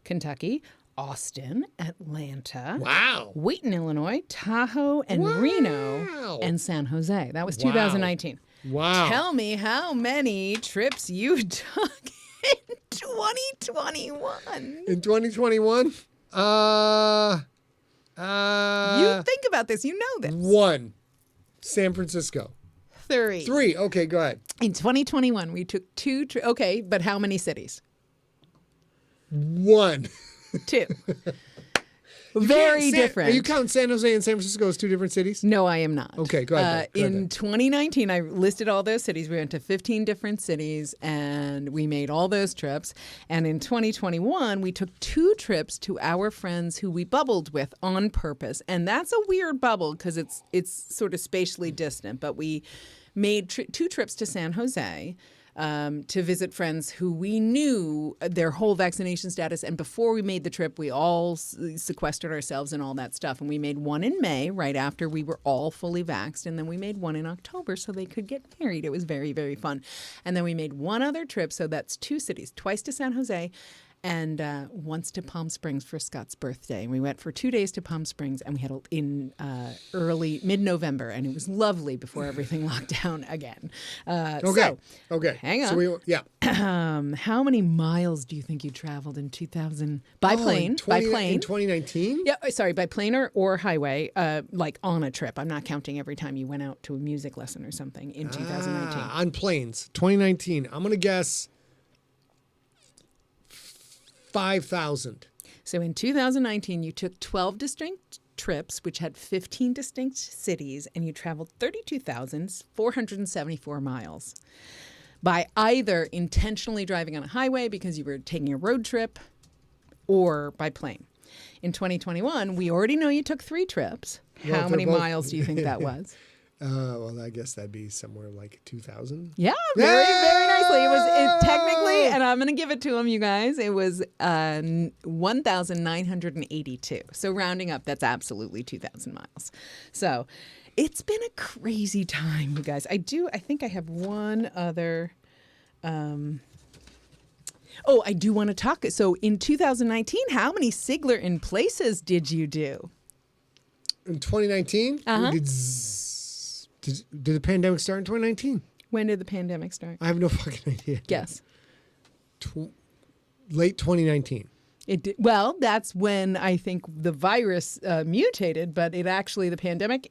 Kentucky, Austin, Atlanta, Wow. Wheaton, Illinois, Tahoe, and Reno, and San Jose. That was 2019. Wow. Tell me how many trips you took in 2021. In 2021? You think about this. You know this. 1. San Francisco. 3. 3. Okay, go ahead. In 2021, we took 2 trips. Okay, but how many cities? 1. 2. Very different. Are you counting San Jose and San Francisco as 2 different cities? No, I am not. Okay, go ahead. In 2019, I listed all those cities. We went to 15 different cities, and we made all those trips. And in 2021, we took 2 trips to our friends who we bubbled with on purpose. And that's a weird bubble because it's sort of spatially distant. But we made 2 trips to San Jose. To visit friends who we knew their whole vaccination status. And before we made the trip, we all sequestered ourselves and all that stuff. And we made one in May, right after we were all fully vaxxed. And then we made one in October so they could get married. It was very, very fun. And then we made one other trip. So that's 2 cities, twice to San Jose and once to Palm Springs for Scott's birthday. And we went for 2 days to Palm Springs, and we had in early mid-November, and it was lovely before everything locked down again. Okay. Hang on. So how many miles do you think you traveled in 2000 by plane? By plane in 2019? Yeah, sorry, by plane or highway, like on a trip. I'm not counting every time you went out to a music lesson or something in 2019. On planes, 2019. I'm going to guess 5,000. So in 2019, you took 12 distinct trips, which had 15 distinct cities, and you traveled 32,474 miles by either intentionally driving on a highway because you were taking a road trip or by plane. In 2021, we already know you took 3 trips. Well, How many miles do you think that was? Well, I guess that'd be somewhere like 2,000. Yeah, very, very nicely. It was technically, and I'm going to give it to him, you guys, it was 1,982. So rounding up, that's absolutely 2,000 miles. So it's been a crazy time, you guys. I think I have one other... I do want to talk. So in 2019, how many SIGLERinPLACEs did you do? In 2019, we did Did the pandemic start in 2019? When did the pandemic start? I have no fucking idea. Guess. Late 2019. It did, well, that's when I think the virus mutated, but it actually, the pandemic,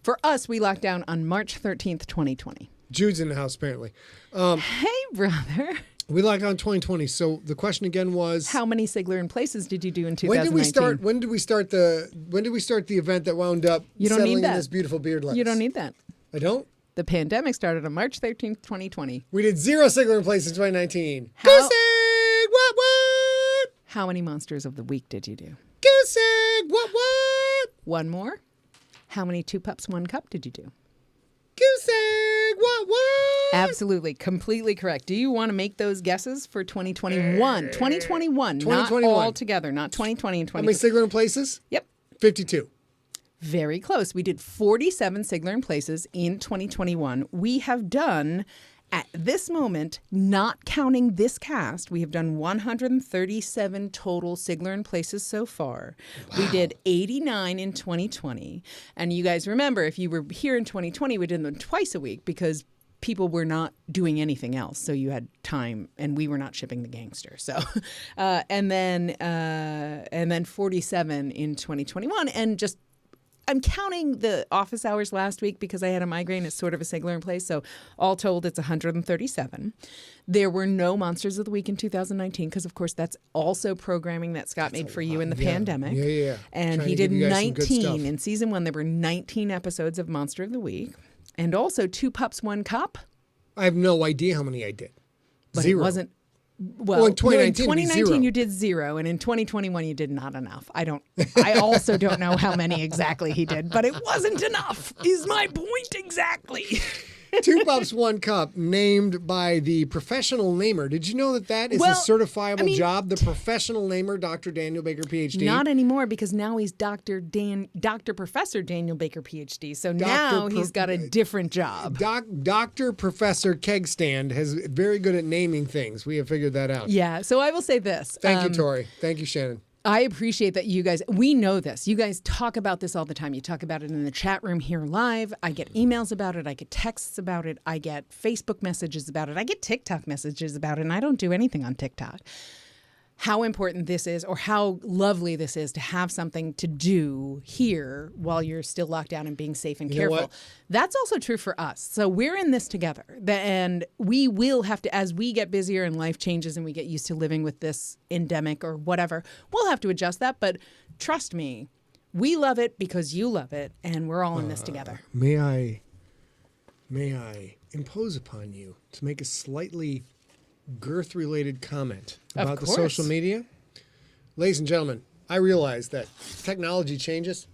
for us, we locked down on March 13th, 2020. Jude's in the house, apparently. Hey, brother. We locked down 2020. So the question again was, How many SIGLERinPLACEs did you do in 2019? when did we start the event that wound up You don't settling need that. in this beautiful beard lettuce? You don't need that. I don't? The pandemic started on March 13th, 2020. We did 0 SIGLERinPLACE in 2019. How- Goose egg, what? How many Monsters of the Week did you do? Goose egg, what? One more. How many 2 Pups, 1 Cup did you do? Goose egg, what? Absolutely. Completely correct. Do you want to make those guesses for 2021? 2021. 2021. Not all together. Not 2020 and How many 2021. SIGLERinPLACEs? Yep. 52. Very close. We did 47 SIGLERinPLACEs in 2021. We have done, at this moment, not counting this cast, we have done 137 total SIGLERinPLACEs so far. Wow. We did 89 in 2020. And you guys remember, if you were here in 2020, we did them twice a week because people were not doing anything else, so you had time, and we were not shipping the gangster. So, and then 47 in 2021, and just I'm counting the office hours last week because I had a migraine. It's sort of a SIGLERinPLACE, so all told, it's 137. There were no Monsters of the Week in 2019 because, of course, that's also programming that Scott made for you in the pandemic. Yeah. And he did 19 in season 1. There were 19 episodes of Monster of the Week. And also 2 Pups, 1 Cup. I have no idea how many I did. But 0. it wasn't. Well, in 2019, no, in 2019 you did 0, and in 2021 you did not enough. I also don't know how many exactly he did, but it wasn't enough. Is my point exactly? 2 Pups, 1 Cup, named by the professional namer. Did you know that is a certifiable job? The professional namer, Dr. Daniel Baker, PhD. Not anymore, because now he's Dr. Professor Daniel Baker, PhD. So now he's got a different job. Dr. Professor Kegstand is very good at naming things. We have figured that out. Yeah. So I will say this. Thank you, Tori. Thank you, Shannon. I appreciate that you guys, we know this. You guys talk about this all the time. You talk about it in the chat room here live. I get emails about it. I get texts about it. I get Facebook messages about it. I get TikTok messages about it, and I don't do anything on TikTok. How important this is, or how lovely this is to have something to do here while you're still locked down and being safe and careful. That's also true for us. So we're in this together. And we will have to, as we get busier and life changes and we get used to living with this endemic or whatever, we'll have to adjust that. But trust me, we love it because you love it, and we're all in this together. May I impose upon you to make a slightly girth-related comment about the social media? Ladies and gentlemen, I realize that technology changes,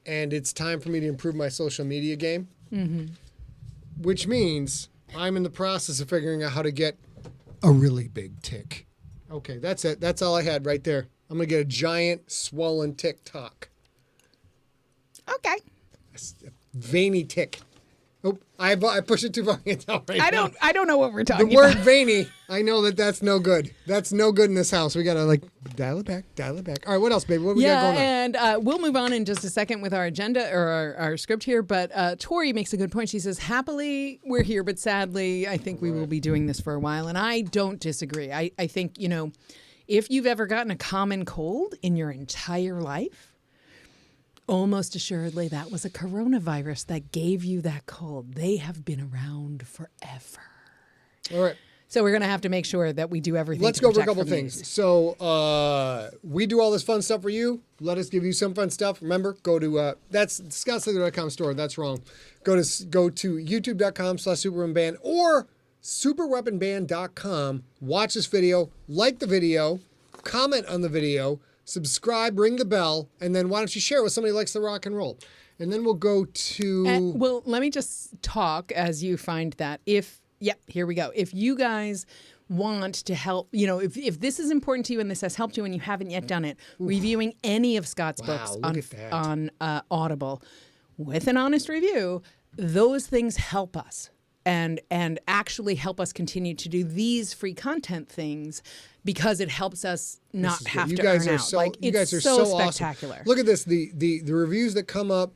and it's time for me to improve my social media game, which means I'm in the process of figuring out how to get a really big tick. Okay, that's it. That's all I had right there. I'm going to get a giant, swollen TikTok. Okay. A veiny tick. Oh, I pushed it too far now. I don't know what we're talking about. The word veiny, I know that's no good. That's no good in this house. We got to dial it back. All right, what else, baby? What we got going on? And we'll move on in just a second with our agenda or our script here. But Tori makes a good point. She says, happily, we're here, but sadly, I think we will be doing this for a while. And I don't disagree. I think, if you've ever gotten a common cold in your entire life, almost assuredly, that was a coronavirus that gave you that cold. They have been around forever. All right. So we're going to have to make sure that we do everything. Let's go over a couple things. These. So we do all this fun stuff for you. Let us give you some fun stuff. Remember, go to that's ScottSigler.com store. That's wrong. Go to youtube.com/superweaponband or superweaponband.com. Watch this video. Like the video. Comment on the video. Subscribe, ring the bell, and then why don't you share it with somebody who likes the rock and roll? And then we'll go to... well, let me just talk as you find that. Here we go. If you guys want to help, if this is important to you and this has helped you and you haven't yet done it, reviewing any of Scott's books on Audible with an honest review, those things help us. And actually help us continue to do these free content things because it helps us not have to earn out. You guys are so spectacular. awesome. Look at this. The reviews that come up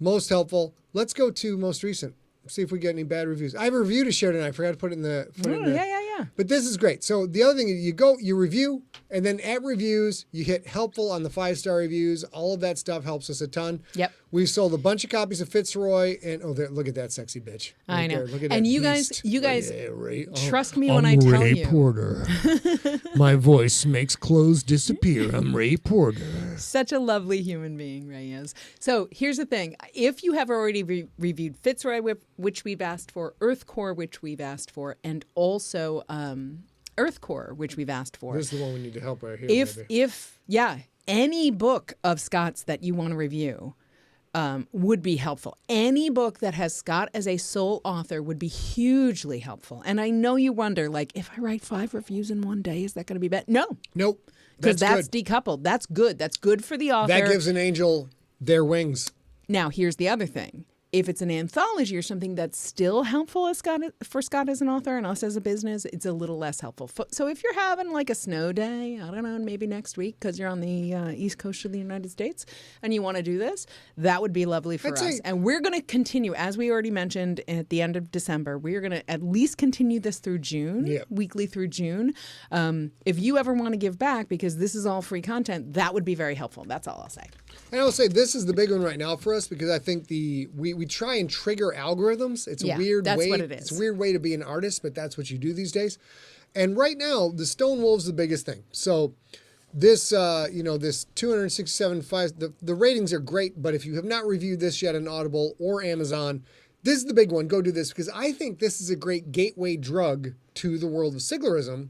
Most helpful. Let's go to most recent. See if we get any bad reviews. I have a review to share tonight. I forgot to put it in the. Yeah. But this is great. So the other thing is you review, and then at reviews, you hit helpful on the 5-star reviews. All of that stuff helps us a ton. Yep. We've sold a bunch of copies of Fitzroy, and look at that sexy bitch. I know. Look at and that you beast. guys, Ray. trust me when I tell Ray you. Porter. My voice makes clothes disappear. I'm Ray Porter. Such a lovely human being, Ray is. So here's the thing. If you have already reviewed Fitzroy, which we've asked for, Earthcore, which we've asked for, and also Earthcore, which we've asked for. This is the one we need to help right here. If any book of Scott's that you want to review would be helpful. Any book that has Scott as a sole author would be hugely helpful. And I know you wonder, like, if I write 5 reviews in one day, is that going to be bad? No. Nope. Because that's decoupled. That's good. That's good for the author. That gives an angel their wings. Now, here's the other thing. If it's an anthology or something that's still helpful for Scott as an author and us as a business, it's a little less helpful. So if you're having like a snow day, I don't know, maybe next week because you're on the East Coast of the United States and you want to do this, that would be lovely for us. And we're going to continue, as we already mentioned at the end of December, we're going to at least continue this through June, weekly through June. If you ever want to give back, because this is all free content, that would be very helpful. That's all I'll say. And I'll say this is the big one right now for us because I think we try and trigger algorithms. It's a weird that's way. What it is. It's a weird way to be an artist, but that's what you do these days. And right now, the Stone Wolf's the biggest thing. So this, this 267 the ratings are great, but if you have not reviewed this yet on Audible or Amazon, this is the big one. Go do this because I think this is a great gateway drug to the world of Siglerism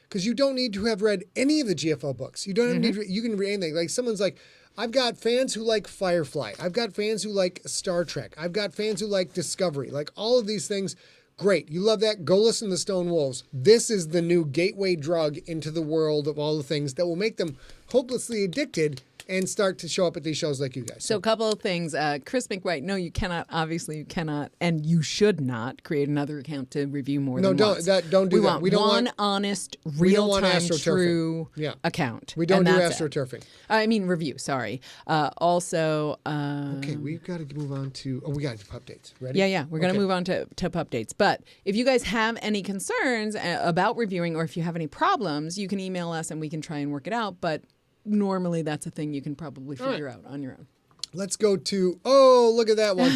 because you don't need to have read any of the GFL books. You don't need you can read anything. Like someone's like, I've got fans who like Firefly. I've got fans who like Star Trek. I've got fans who like Discovery. Like all of these things. Great. You love that? Go listen to Stone Wolves. This is the new gateway drug into the world of all the things that will make them hopelessly addicted and start to show up at these shows like you guys. So a couple of things. Chris McWhite, no, you cannot, obviously you cannot, and you should not create another account to review more than once. Don't do that. We don't want honest, real-time, true account. We don't do astroturfing. I mean, review, sorry. Also... okay, we've got to move on to... Oh, we got to do updates. Ready? Yeah. We're going to move on to updates. But if you guys have any concerns about reviewing or if you have any problems, you can email us and we can try and work it out. But normally that's a thing you can probably figure out on your own. Let's go to... Oh, look at that one.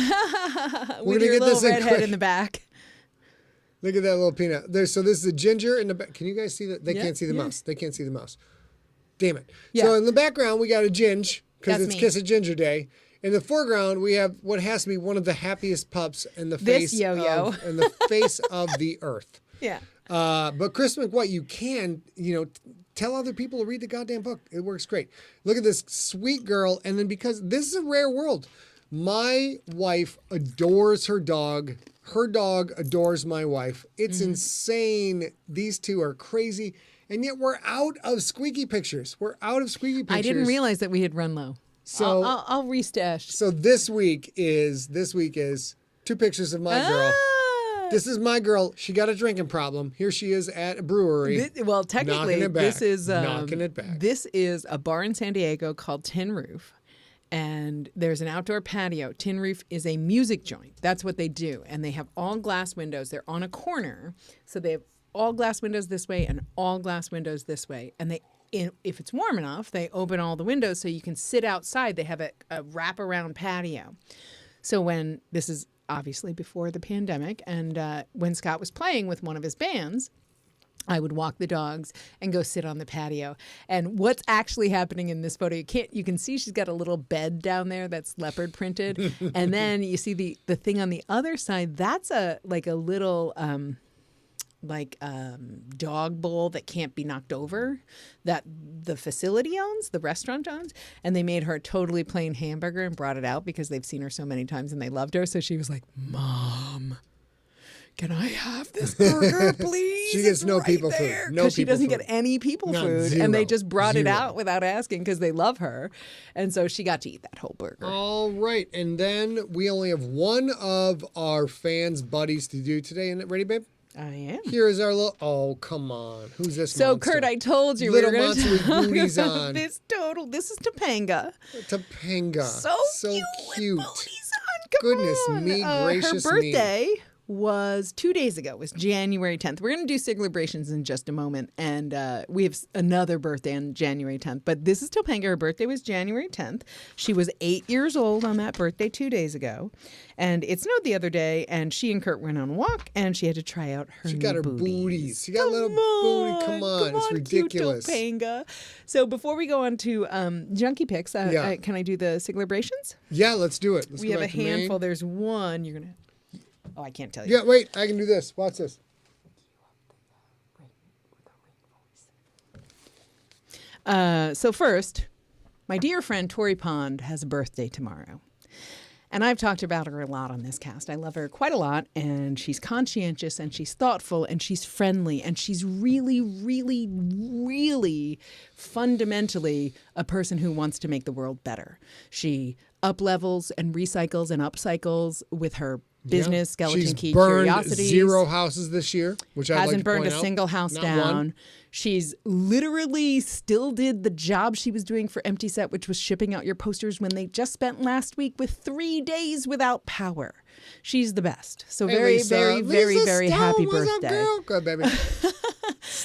We're going to get this redhead in the back. Look at that little peanut. So this is a ginger in the back. Can you guys see that? They can't see the mouse. They can't see the mouse. Damn it. Yeah. So in the background, we got a ginge because it's Kiss a Ginger Day. In the foreground, we have what has to be one of the happiest pups in the face yo-yo. in the face of the earth. Yeah. But Chris McWhite, you can, tell other people to read the goddamn book. It works great. Look at this sweet girl. And then because this is a rare world, my wife adores her dog. Her dog adores my wife. It's insane. These two are crazy. And yet we're out of Squeaky Pictures. We're out of Squeaky Pictures. I didn't realize that we had run low. So I'll restash. So this week is 2 pictures of my girl. This is my girl. She got a drinking problem. Here she is at a brewery. Well, technically, this is knocking it back. This is a bar in San Diego called Tin Roof, and there's an outdoor patio. Tin Roof is a music joint. That's what they do, and they have all glass windows. They're on a corner, so they have all glass windows this way and all glass windows this way, and if it's warm enough, they open all the windows so you can sit outside. They have a wraparound patio. So when this is obviously before the pandemic, and when Scott was playing with one of his bands, I would walk the dogs and go sit on the patio. And what's actually happening in this photo, you can see she's got a little bed down there that's leopard printed. And then you see the thing on the other side, that's a little dog bowl that can't be knocked over that the facility owns, the restaurant owns, and they made her a totally plain hamburger and brought it out because they've seen her so many times and they loved her. So she was like, "Mom, can I have this burger, please?" She gets no people food. No, because she doesn't get any people food, and they just brought it out without asking because they love her, and so she got to eat that whole burger. All right, and then we only have one of our fans' buddies to do today. And ready, babe? I am. Here is our little... Oh, come on. Who's this So, monster? Kurt, I told you little we were going monster to with booties on. This is Topanga. Topanga. So cute. cute. With booties Goodness me, gracious her birthday was 2 days ago. It was January 10th. We're going to do Siglebrations in just a moment, and we have another birthday on January 10th. But this is Topanga. Her birthday was January 10th. She was 8 years old on that birthday 2 days ago, and it snowed the other day. And she and Kurt went on a walk, and she had to try out her. She got her booties. She got a little booty. Come on, it's ridiculous. Cute Topanga. So before we go on to Junkie Pics, can I do the Siglebrations? Yeah, let's do it. Let's we go have a back to handful. Maine. There's one. You're gonna. Oh, I can't tell you. Yeah, wait. I can do this. Watch this. So first, my dear friend Tori Pond has a birthday tomorrow. And I've talked about her a lot on this cast. I love her quite a lot, and she's conscientious, and she's thoughtful, and she's friendly, and she's really, really, really fundamentally a person who wants to make the world better. She up-levels and recycles and upcycles with her business, Skeleton She's Key burned Curiosities. 0 houses this year, which I hasn't burned a point out. single house Not down. one. She's literally still did the job she was doing for Empty Set, which was shipping out your posters when they just spent last week with 3 days without power. She's the best. So Hey, very, Lisa. very, very, Lisa very Stone, happy what's birthday. Up, girl? Go, baby.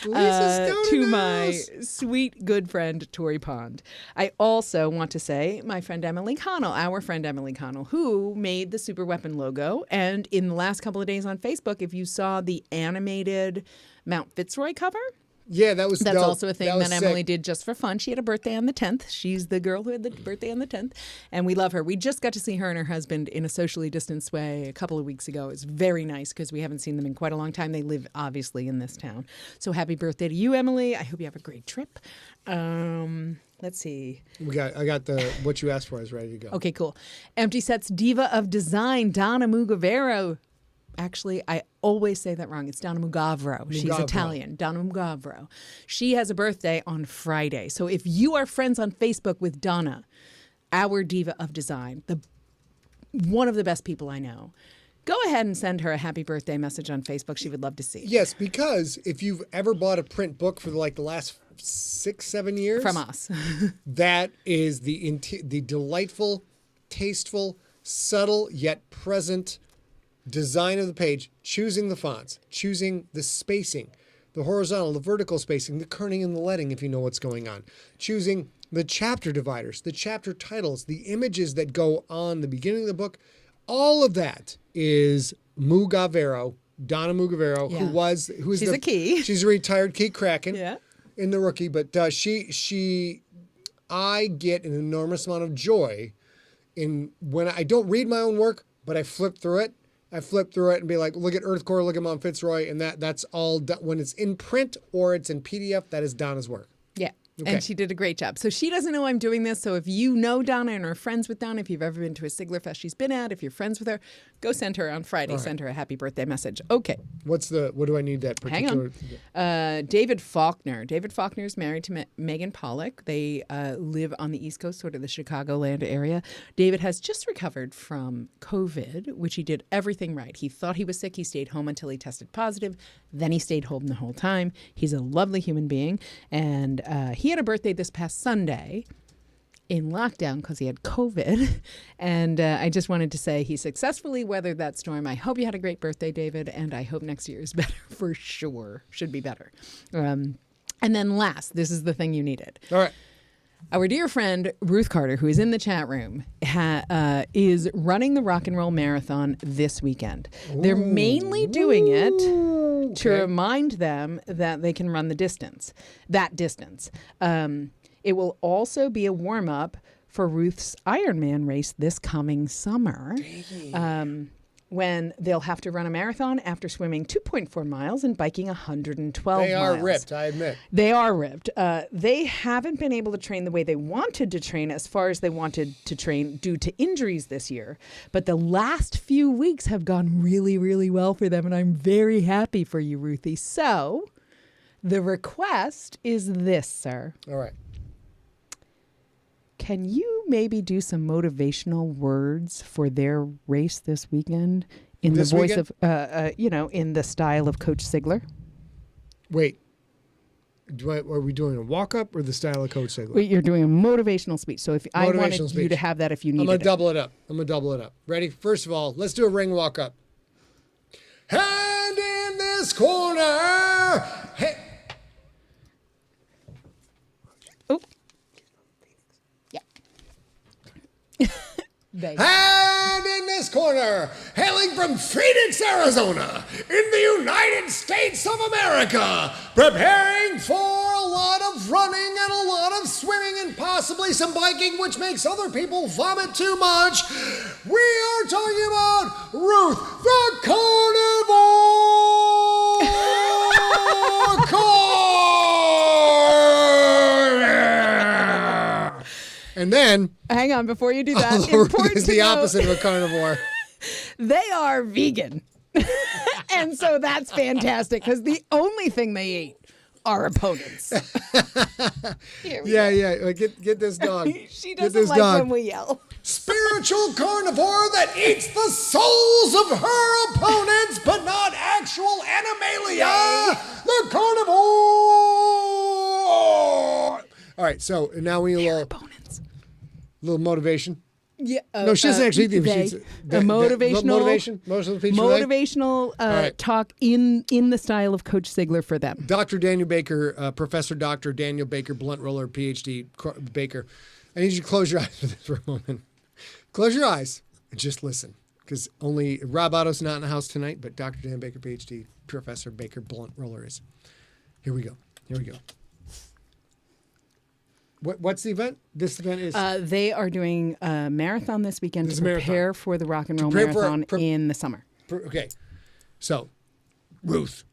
Lisa Stone To in the my house. sweet, good friend, Tori Pond. I also want to say my friend Emily Connell, our friend Emily Connell, who made the Super Weapon logo. And in the last couple of days on Facebook, if you saw the animated Mount Fitzroy cover, Yeah, that was that's dope. also a thing was that Emily sick. did just for fun. She had a birthday on the 10th. She's the girl who had the birthday on the 10th. And we love her. We just got to see her and her husband in a socially distanced way a couple of weeks ago. It was very nice because we haven't seen them in quite a long time. They live, obviously, in this town. So happy birthday to you, Emily. I hope you have a great trip. Let's see. I got the what you asked for is ready to go. Okay, cool. Empty Set's Diva of Design, Donna Mugavero. Actually, I always say that wrong. It's Donna Mugavero. She's Mugavero. Italian. Donna Mugavero. She has a birthday on Friday. So if you are friends on Facebook with Donna, our Diva of Design, one of the best people I know, go ahead and send her a happy birthday message on Facebook. She would love to see. Yes, because if you've ever bought a print book for the last 6-7 years From us. that is the delightful, tasteful, subtle yet present design of the page, choosing the fonts, choosing the spacing, the horizontal, the vertical spacing, the kerning and the leading if you know what's going on, choosing the chapter dividers, the chapter titles, the images that go on the beginning of the book. All of that is Mugavero, Donna Mugavero, Yeah. She's a key. She's a retired key Kraken Yeah. in the Rookie, but I get an enormous amount of joy in when I don't read my own work, but I flip through it. I flip through it and be like, look at Earthcore, look at Mount Fitzroy, and that's all when it's in print or it's in PDF, that is Donna's work. Yeah. Okay. And she did a great job. So she doesn't know I'm doing this. So if you know Donna and are friends with Donna, if you've ever been to a Sigler Fest she's been at, if you're friends with her, go send her on Friday. All right. Send her a happy birthday message. Okay. What do I need that Hang particular? on. David Faulkner. David Faulkner is married to Megan Pollock. They live on the East Coast, sort of the Chicagoland area. David has just recovered from COVID, which he did everything right. He thought he was sick. He stayed home until he tested positive. Then he stayed home the whole time. He's a lovely human being. And he had a birthday this past Sunday in lockdown because he had COVID. And I just wanted to say he successfully weathered that storm. I hope you had a great birthday, David, and I hope next year is better for sure. Should be better. And then last, this is the thing you needed. All right. Our dear friend Ruth Carter, who is in the chat room, is running the Rock and Roll Marathon this weekend. They're mainly doing it to remind them that they can run the distance, that distance. It will also be a warm-up for Ruth's Ironman race this coming summer, when they'll have to run a marathon after swimming 2.4 miles and biking 112 miles. They are ripped, I admit. They are ripped. They haven't been able to train the way they wanted to train as far as they wanted to train due to injuries this year. But the last few weeks have gone really, really well for them, and I'm very happy for you, Ruthie. So the request is this, sir. All right. Can you maybe do some motivational words for their race this weekend in This the voice weekend? of, in the style of Coach Sigler? Wait. Are we doing a walk-up or the style of Coach Sigler? Wait, you're doing a motivational speech. So if I wanted Motivational you speech. to have that if you needed I'm going it. to double it up. Ready? First of all, let's do a ring walk-up. Hand in this corner. Hey. Oh. Yeah. And in this corner, hailing from Phoenix, Arizona, in the United States of America, preparing for a lot of running and a lot of swimming and possibly some biking, which makes other people vomit too much. We are talking about Ruth the Carnivore. And then, Hang on, before you do that, Ruth important is to the note, opposite of a carnivore. they are vegan. And so that's fantastic because the only thing they eat are opponents. Here we go. Yeah. Get this dog. She Get doesn't this like dog. when we yell. Spiritual carnivore that eats the souls of her opponents, but not actual animalia. The carnivore. All right, so now we need a Opponents. little motivation. Yeah. No, she doesn't actually. They, She's- a motivational motivational speech for they. motivational right. talk in the style of Coach Sigler for them. Dr. Daniel Baker, Professor Dr. Daniel Baker, blunt roller, PhD Baker. I need you to close your eyes for this for a moment. Close your eyes and just listen, because only Rob Otto's not in the house tonight, but Dr. Dan Baker, PhD, Professor Baker, blunt roller is. Here we go. What's the event? This event is They are doing a marathon this weekend This to is a marathon. prepare for the rock and roll prepare for- marathon pre- in the summer. okay. So, Ruth,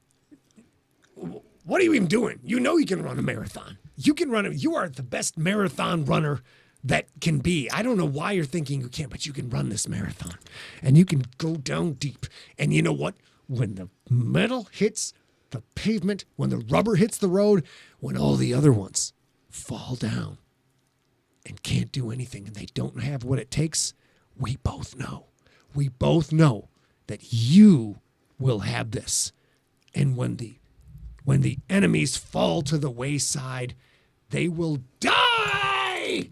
what are you even doing? You know you can run a marathon. You can run it. You are the best marathon runner that can be. I don't know why you're thinking you can't, but you can run this marathon. And you can go down deep. And you know what? When the metal hits the pavement, when the rubber hits the road, when all the other ones fall down and can't do anything and they don't have what it takes, we both know. We both know that you will have this. And when the enemies fall to the wayside, they will die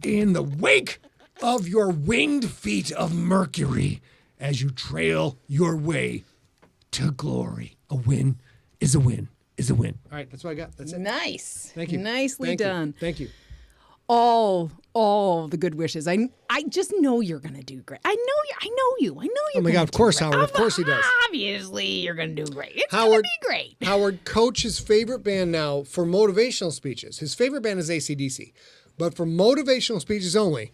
in the wake of your winged feet of Mercury as you trail your way to glory. A win is a win is a win. All right, that's what I got. That's it. Nice. Thank you. Nicely Thank you. done. Thank you. All the good wishes. I just know you're gonna do great. I know you. Oh my God, of course, Howard. Of course he does. Obviously, you're gonna do great. It's Howard, gonna be great. Howard, Coach's favorite band now for motivational speeches. His favorite band is AC/DC. But for motivational speeches only,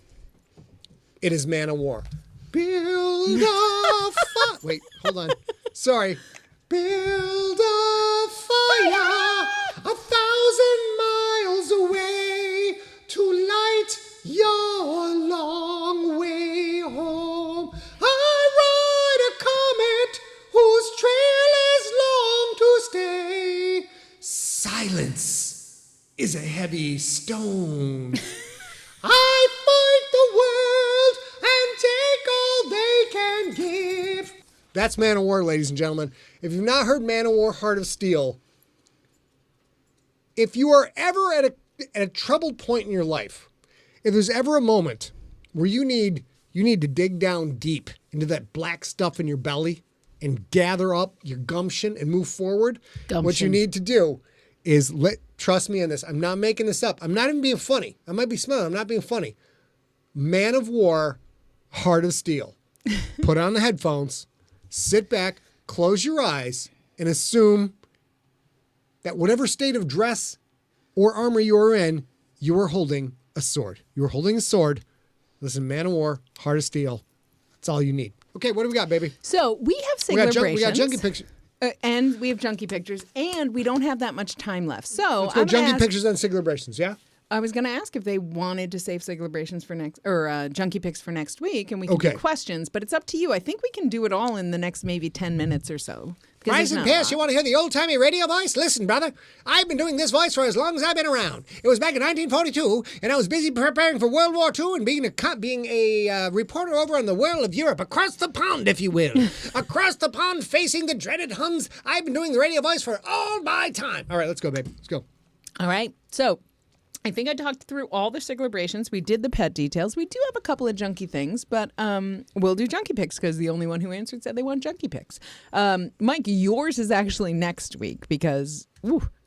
it is Man of War. Build a fire. Wait, hold on. Sorry. Build a fire 1,000 miles away to light your long way home. I ride a comet whose trail is long to stay. Silence is a heavy stone. I fight the world and take all they can give. That's Man of War, ladies and gentlemen. If you've not heard Man of War, Heart of Steel, if you are ever at a troubled point in your life, if there's ever a moment where you need to dig down deep into that black stuff in your belly and gather up your gumption and move forward, what you need to do is trust me on this. I'm not making this up. I'm not even being funny. I might be smiling. I'm not being funny. Man of War, Heart of Steel. Put on the headphones, sit back, close your eyes, and assume that whatever state of dress or armor you are in, you are holding a sword. You are holding a sword. Listen, Man of War, Heart of Steel. That's all you need. Okay, what do we got, baby? So we have Sigler We got Junkie Pictures. and we have Junkie Pictures, and we don't have that much time left. So Let's go Junkie Pictures and Siglebrations, yeah? I was going to ask if they wanted to save Siglebrations for next, or Junkie Picks for next week, and we can do questions. But it's up to you. I think we can do it all in the next maybe 10 minutes or so. Rise and Piss, you want to hear the old-timey radio voice? Listen, brother, I've been doing this voice for as long as I've been around. It was back in 1942, and I was busy preparing for World War II and being a reporter over in the world of Europe, across the pond, if you will. Across the pond, facing the dreaded Huns. I've been doing the radio voice for all my time. All right, let's go, baby. Let's go. All right. So I think I talked through all the Siglebrations. We did the pet details. We do have a couple of junkie things, but we'll do Junkie Pics because the only one who answered said they want Junkie Pics. Mike, yours is actually next week because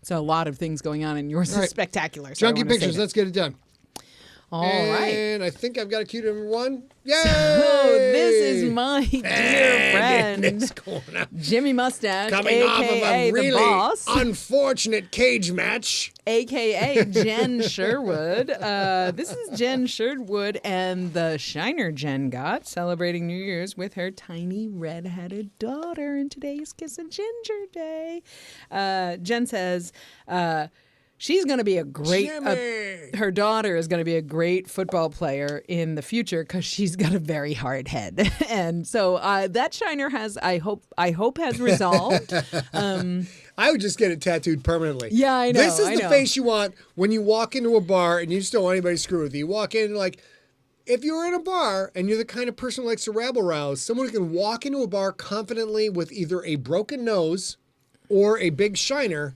it's a lot of things going on, and yours is spectacular. So Junkie Pictures, let's get it done. All right. And I think I've got a cue number one. Yay! So this is my dear friend, Jimmy Mustache, coming off of a.k.a. a really the boss, unfortunate cage match. a.k.a. Jen Sherwood. This is Jen Sherwood and the Shiner Jen got celebrating New Year's with her tiny red-headed daughter. And today is Kiss a Ginger Day. Jen says... she's going to be a great, her daughter is going to be a great football player in the future because she's got a very hard head. And so that Shiner has, I hope has resolved. I would just get it tattooed permanently. Yeah, I know. This is the face you want when you walk into a bar and you just don't want anybody to screw with you. You walk in like, if you're in a bar and you're the kind of person who likes to rabble-rouse, someone who can walk into a bar confidently with either a broken nose or a big Shiner,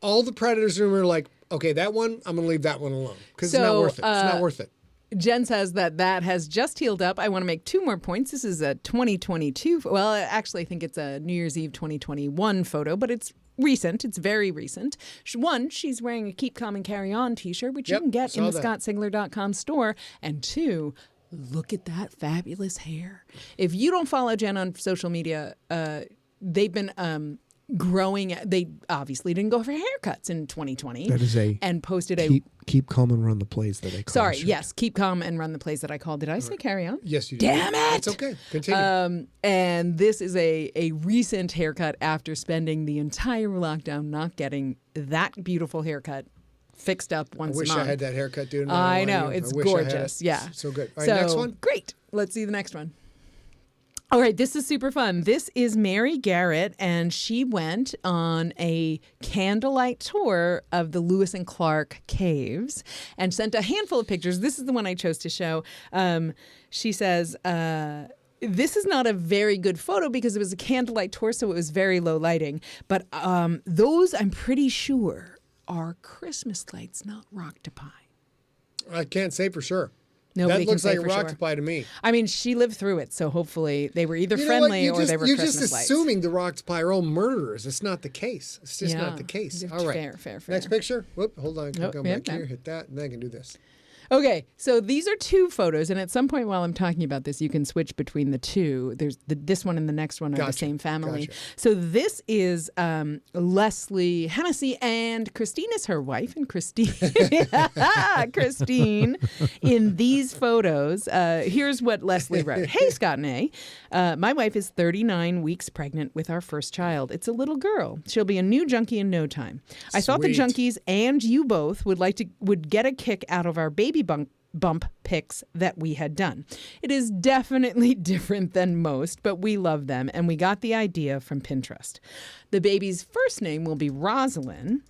all the predators in the room are like, okay, that one, I'm going to leave that one alone because it's not worth it. It's not worth it. Jen says that has just healed up. I want to make 2 more points. This is a 2022. Well, actually, I think it's a New Year's Eve 2021 photo, but it's recent. It's very recent. One, she's wearing a Keep Calm and Carry On t-shirt, which you can get in the ScottSigler.com store. And 2, look at that fabulous hair. If you don't follow Jen on social media, they've been... growing. They obviously didn't go for haircuts in 2020. That is and posted keep calm and run the plays that I call. Sorry, yes, keep calm and run the plays that I called. Did I say carry on? Yes, you did. Damn it! It's okay. Continue. And this is a recent haircut after spending the entire lockdown not getting that beautiful haircut fixed up once a month. I wish I had that haircut, dude. I know. It's gorgeous. Yeah. So good. All right, next one. Great. Let's see the next one. All right, this is super fun. This is Mary Garrett, and she went on a candlelight tour of the Lewis and Clark caves and sent a handful of pictures. This is the one I chose to show. She says, this is not a very good photo because it was a candlelight tour, so it was very low lighting. But those, I'm pretty sure, are Christmas lights, not rocktopi. I can't say for sure. Nobody that looks can say like a rocktopi to me. I mean, she lived through it, so hopefully they were either friendly or they were Christmas lights. You're just assuming the rocktopi are all murderers. It's not the case. It's just not the case. All right. Fair. Next picture. Whoop, hold on. Go back here. Hit that, and then I can do this. Okay, so these are 2 photos, and at some point while I'm talking about this, you can switch between the 2. There's this one and the next one are the same family. Gotcha. So this is Leslie Hennessy, and Christine is her wife, and Christine, in these photos, here's what Leslie wrote. Hey, Scott and A. My wife is 39 weeks pregnant with our first child. It's a little girl. She'll be a new junkie in no time. I thought the junkies and you both would get a kick out of our baby bump pics that we had done. It is definitely different than most, but we love them, and we got the idea from Pinterest. The baby's first name will be Rosalind,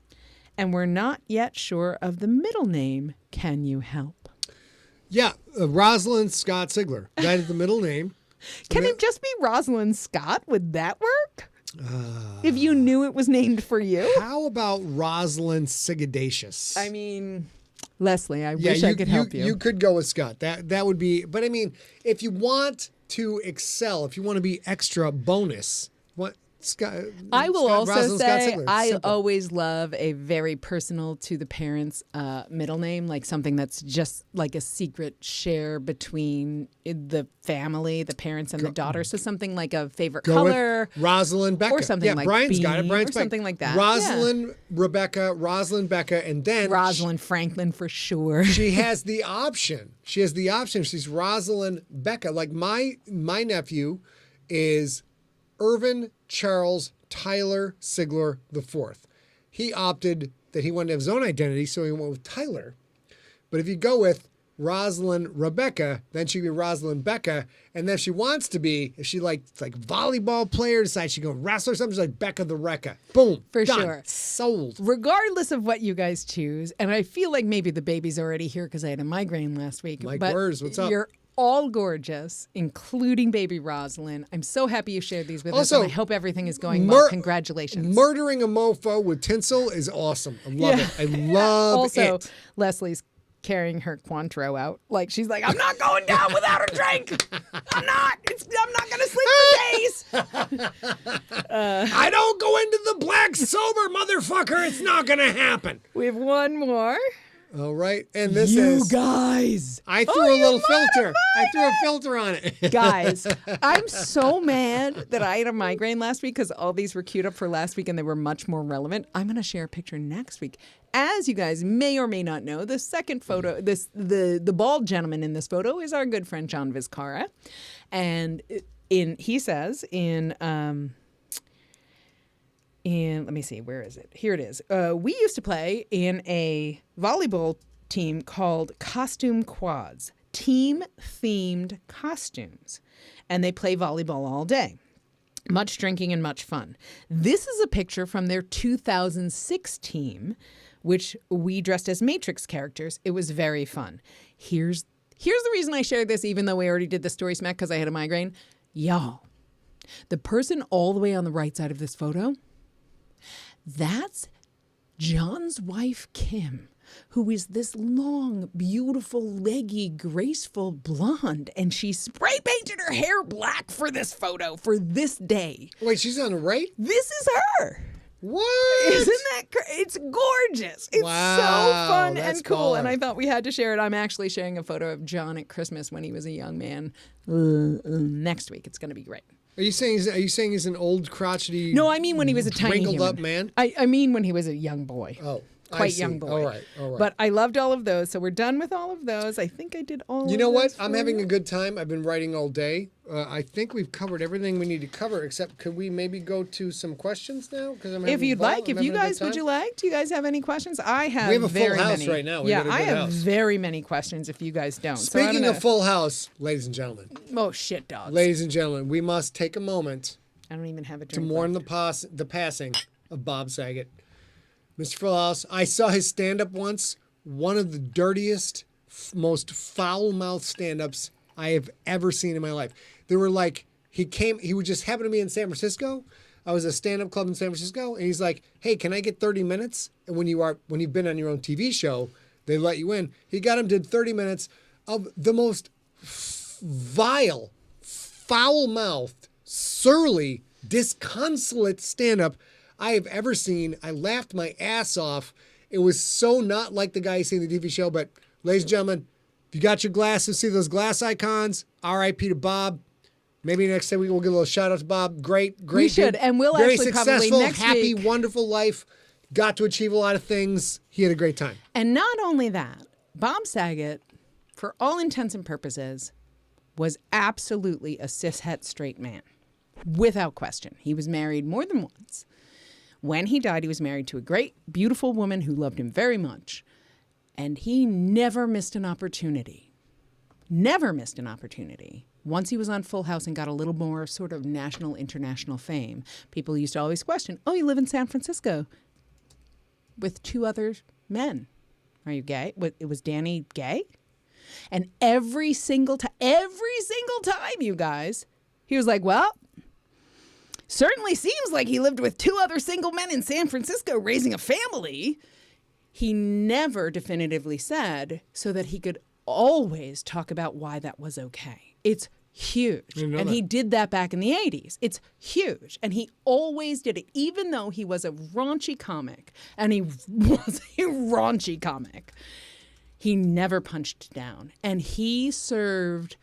and we're not yet sure of the middle name. Can you help? Yeah, Rosalind Scott Sigler. That is the middle name. Can it just be Rosalind Scott? Would that work? If you knew it was named for you? How about Rosalind Sigadacious? I mean... Leslie, I wish I could help you. You could go with Scott. That would be, but I mean, if you want to excel, if you want to be extra bonus, what Scott? I will also Rosalind say Scott Sigler. I Simple. always love a very personal to the parents middle name, like something that's just like a secret share between the family, the parents and the daughter. So something like a favorite color, Rosalind Becca, or something like Brian's Bean, got it. Brian's or something like that. Rosalind Rebecca, Rosalind Becca, and then Rosalind Franklin for sure. She has the option. She's Rosalind Becca. Like my nephew is Irvin Charles Tyler Sigler IV. He opted that he wanted to have his own identity, so he went with Tyler. But if you go with Rosalind Rebecca, then she'd be Rosalind Becca. And then if she wants to be, if she like volleyball player, decides she's going to wrestle or something, she's like Becca the Wrecca. Boom. For done. sure. Sold. Regardless of what you guys choose, and I feel like maybe the baby's already here because I had a migraine last week. Mike but Wurs, what's up? You're all gorgeous, including baby Rosalind. I'm so happy you shared these with us, Also, and I hope everything is going well. Congratulations. Murdering a mofo with tinsel is awesome. I love it. I love also, it. Leslie's carrying her Cointreau out. Like, she's like, I'm not going down without a drink. I'm not going to sleep for days. I don't go into the black sober, motherfucker. It's not going to happen. We have one more. All right. And this You is... guys. I threw a little filter. I threw a filter on it. Guys, I'm so mad that I had a migraine last week because all these were queued up for last week and they were much more relevant. I'm going to share a picture next week. As you guys may or may not know, the second photo, the bald gentleman in this photo is our good friend John Vizcarra. And he says in let me see, where is it? Here it is. We used to play in a volleyball team called Costume Quads, team-themed costumes. And they play volleyball all day. Much drinking and much fun. This is a picture from their 2006 team, which we dressed as Matrix characters. It was very fun. Here's the reason I shared this, even though we already did the story smack because I had a migraine. Y'all, the person all the way on the right side of this photo, that's John's wife, Kim, who is this long, beautiful, leggy, graceful blonde. And she spray painted her hair black for this photo, for this day. Wait, she's on the right? This is her. What? Isn't that it's gorgeous. It's Wow, so fun that's and cool. baller. And I thought we had to share it. I'm actually sharing a photo of John at Christmas when he was a young man next week. It's going to be great. Are you saying he's an old crotchety? No, I mean when he was a tiny wrinkled human. up man? I mean when he was a young boy. Oh, I quite see. young boy. All right. But I loved all of those. So we're done with all of those. I think I did all You of know what? those I'm for having you. a good time. I've been writing all day. I think we've covered everything we need to cover, except could we maybe go to some questions now? Because If you'd like, if you guys, would you like? Do you guys have any questions? I have. We have a full very house many. right now. We've Yeah, got a I good have house. very many questions. If you guys don't. So I'm Speaking gonna- of full house, ladies and gentlemen, oh shit, dogs! ladies and gentlemen, we must take a moment I don't even have a to drink. mourn left. the passing of Bob Saget. Mr. Full House, I saw his stand-up once. One of the dirtiest, most foul-mouthed stand-ups I have ever seen in my life. They were like, he would just happen to be in San Francisco. I was at a stand-up club in San Francisco, and he's like, hey, can I get 30 minutes? And when you've been on your own TV show, they let you in. He did 30 minutes of the most vile, foul-mouthed, surly, disconsolate stand-up I have ever seen. I laughed my ass off. It was so not like the guy you see in the TV show, but ladies and gentlemen, if you got your glasses, see those glass icons, R.I.P. to Bob. Maybe next time we'll give a little shout out to Bob. Great. We should, dude. and we'll Very actually probably successful, next happy, week- wonderful life. Got to achieve a lot of things. He had a great time. And not only that, Bob Saget, for all intents and purposes, was absolutely a cishet straight man, without question. He was married more than once. When he died, he was married to a great, beautiful woman who loved him very much. And he never missed an opportunity. Never missed an opportunity. Once he was on Full House and got a little more sort of national, international fame, people used to always question, oh, you live in San Francisco with two other men. Are you gay? Was Danny gay? And every single time, you guys, he was like, well, certainly seems like he lived with two other single men in San Francisco raising a family. He never definitively said, so that he could always talk about why that was okay. It's huge. And he did that back in the 80s. It's huge. And he always did it, even though he was a raunchy comic. And he was a raunchy comic. He never punched down. And he served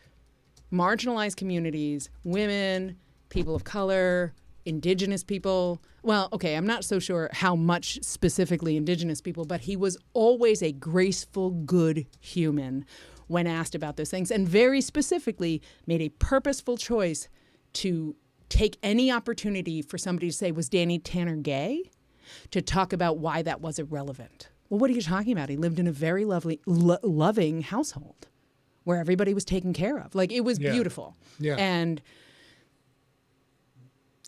marginalized communities, women, people of color, indigenous people. Well, okay, I'm not so sure how much specifically indigenous people, but he was always a graceful, good human when asked about those things, and very specifically made a purposeful choice to take any opportunity for somebody to say, was Danny Tanner gay? To talk about why that was irrelevant. Well, what are you talking about? He lived in a very lovely, loving household where everybody was taken care of. Like, it was beautiful. Yeah. And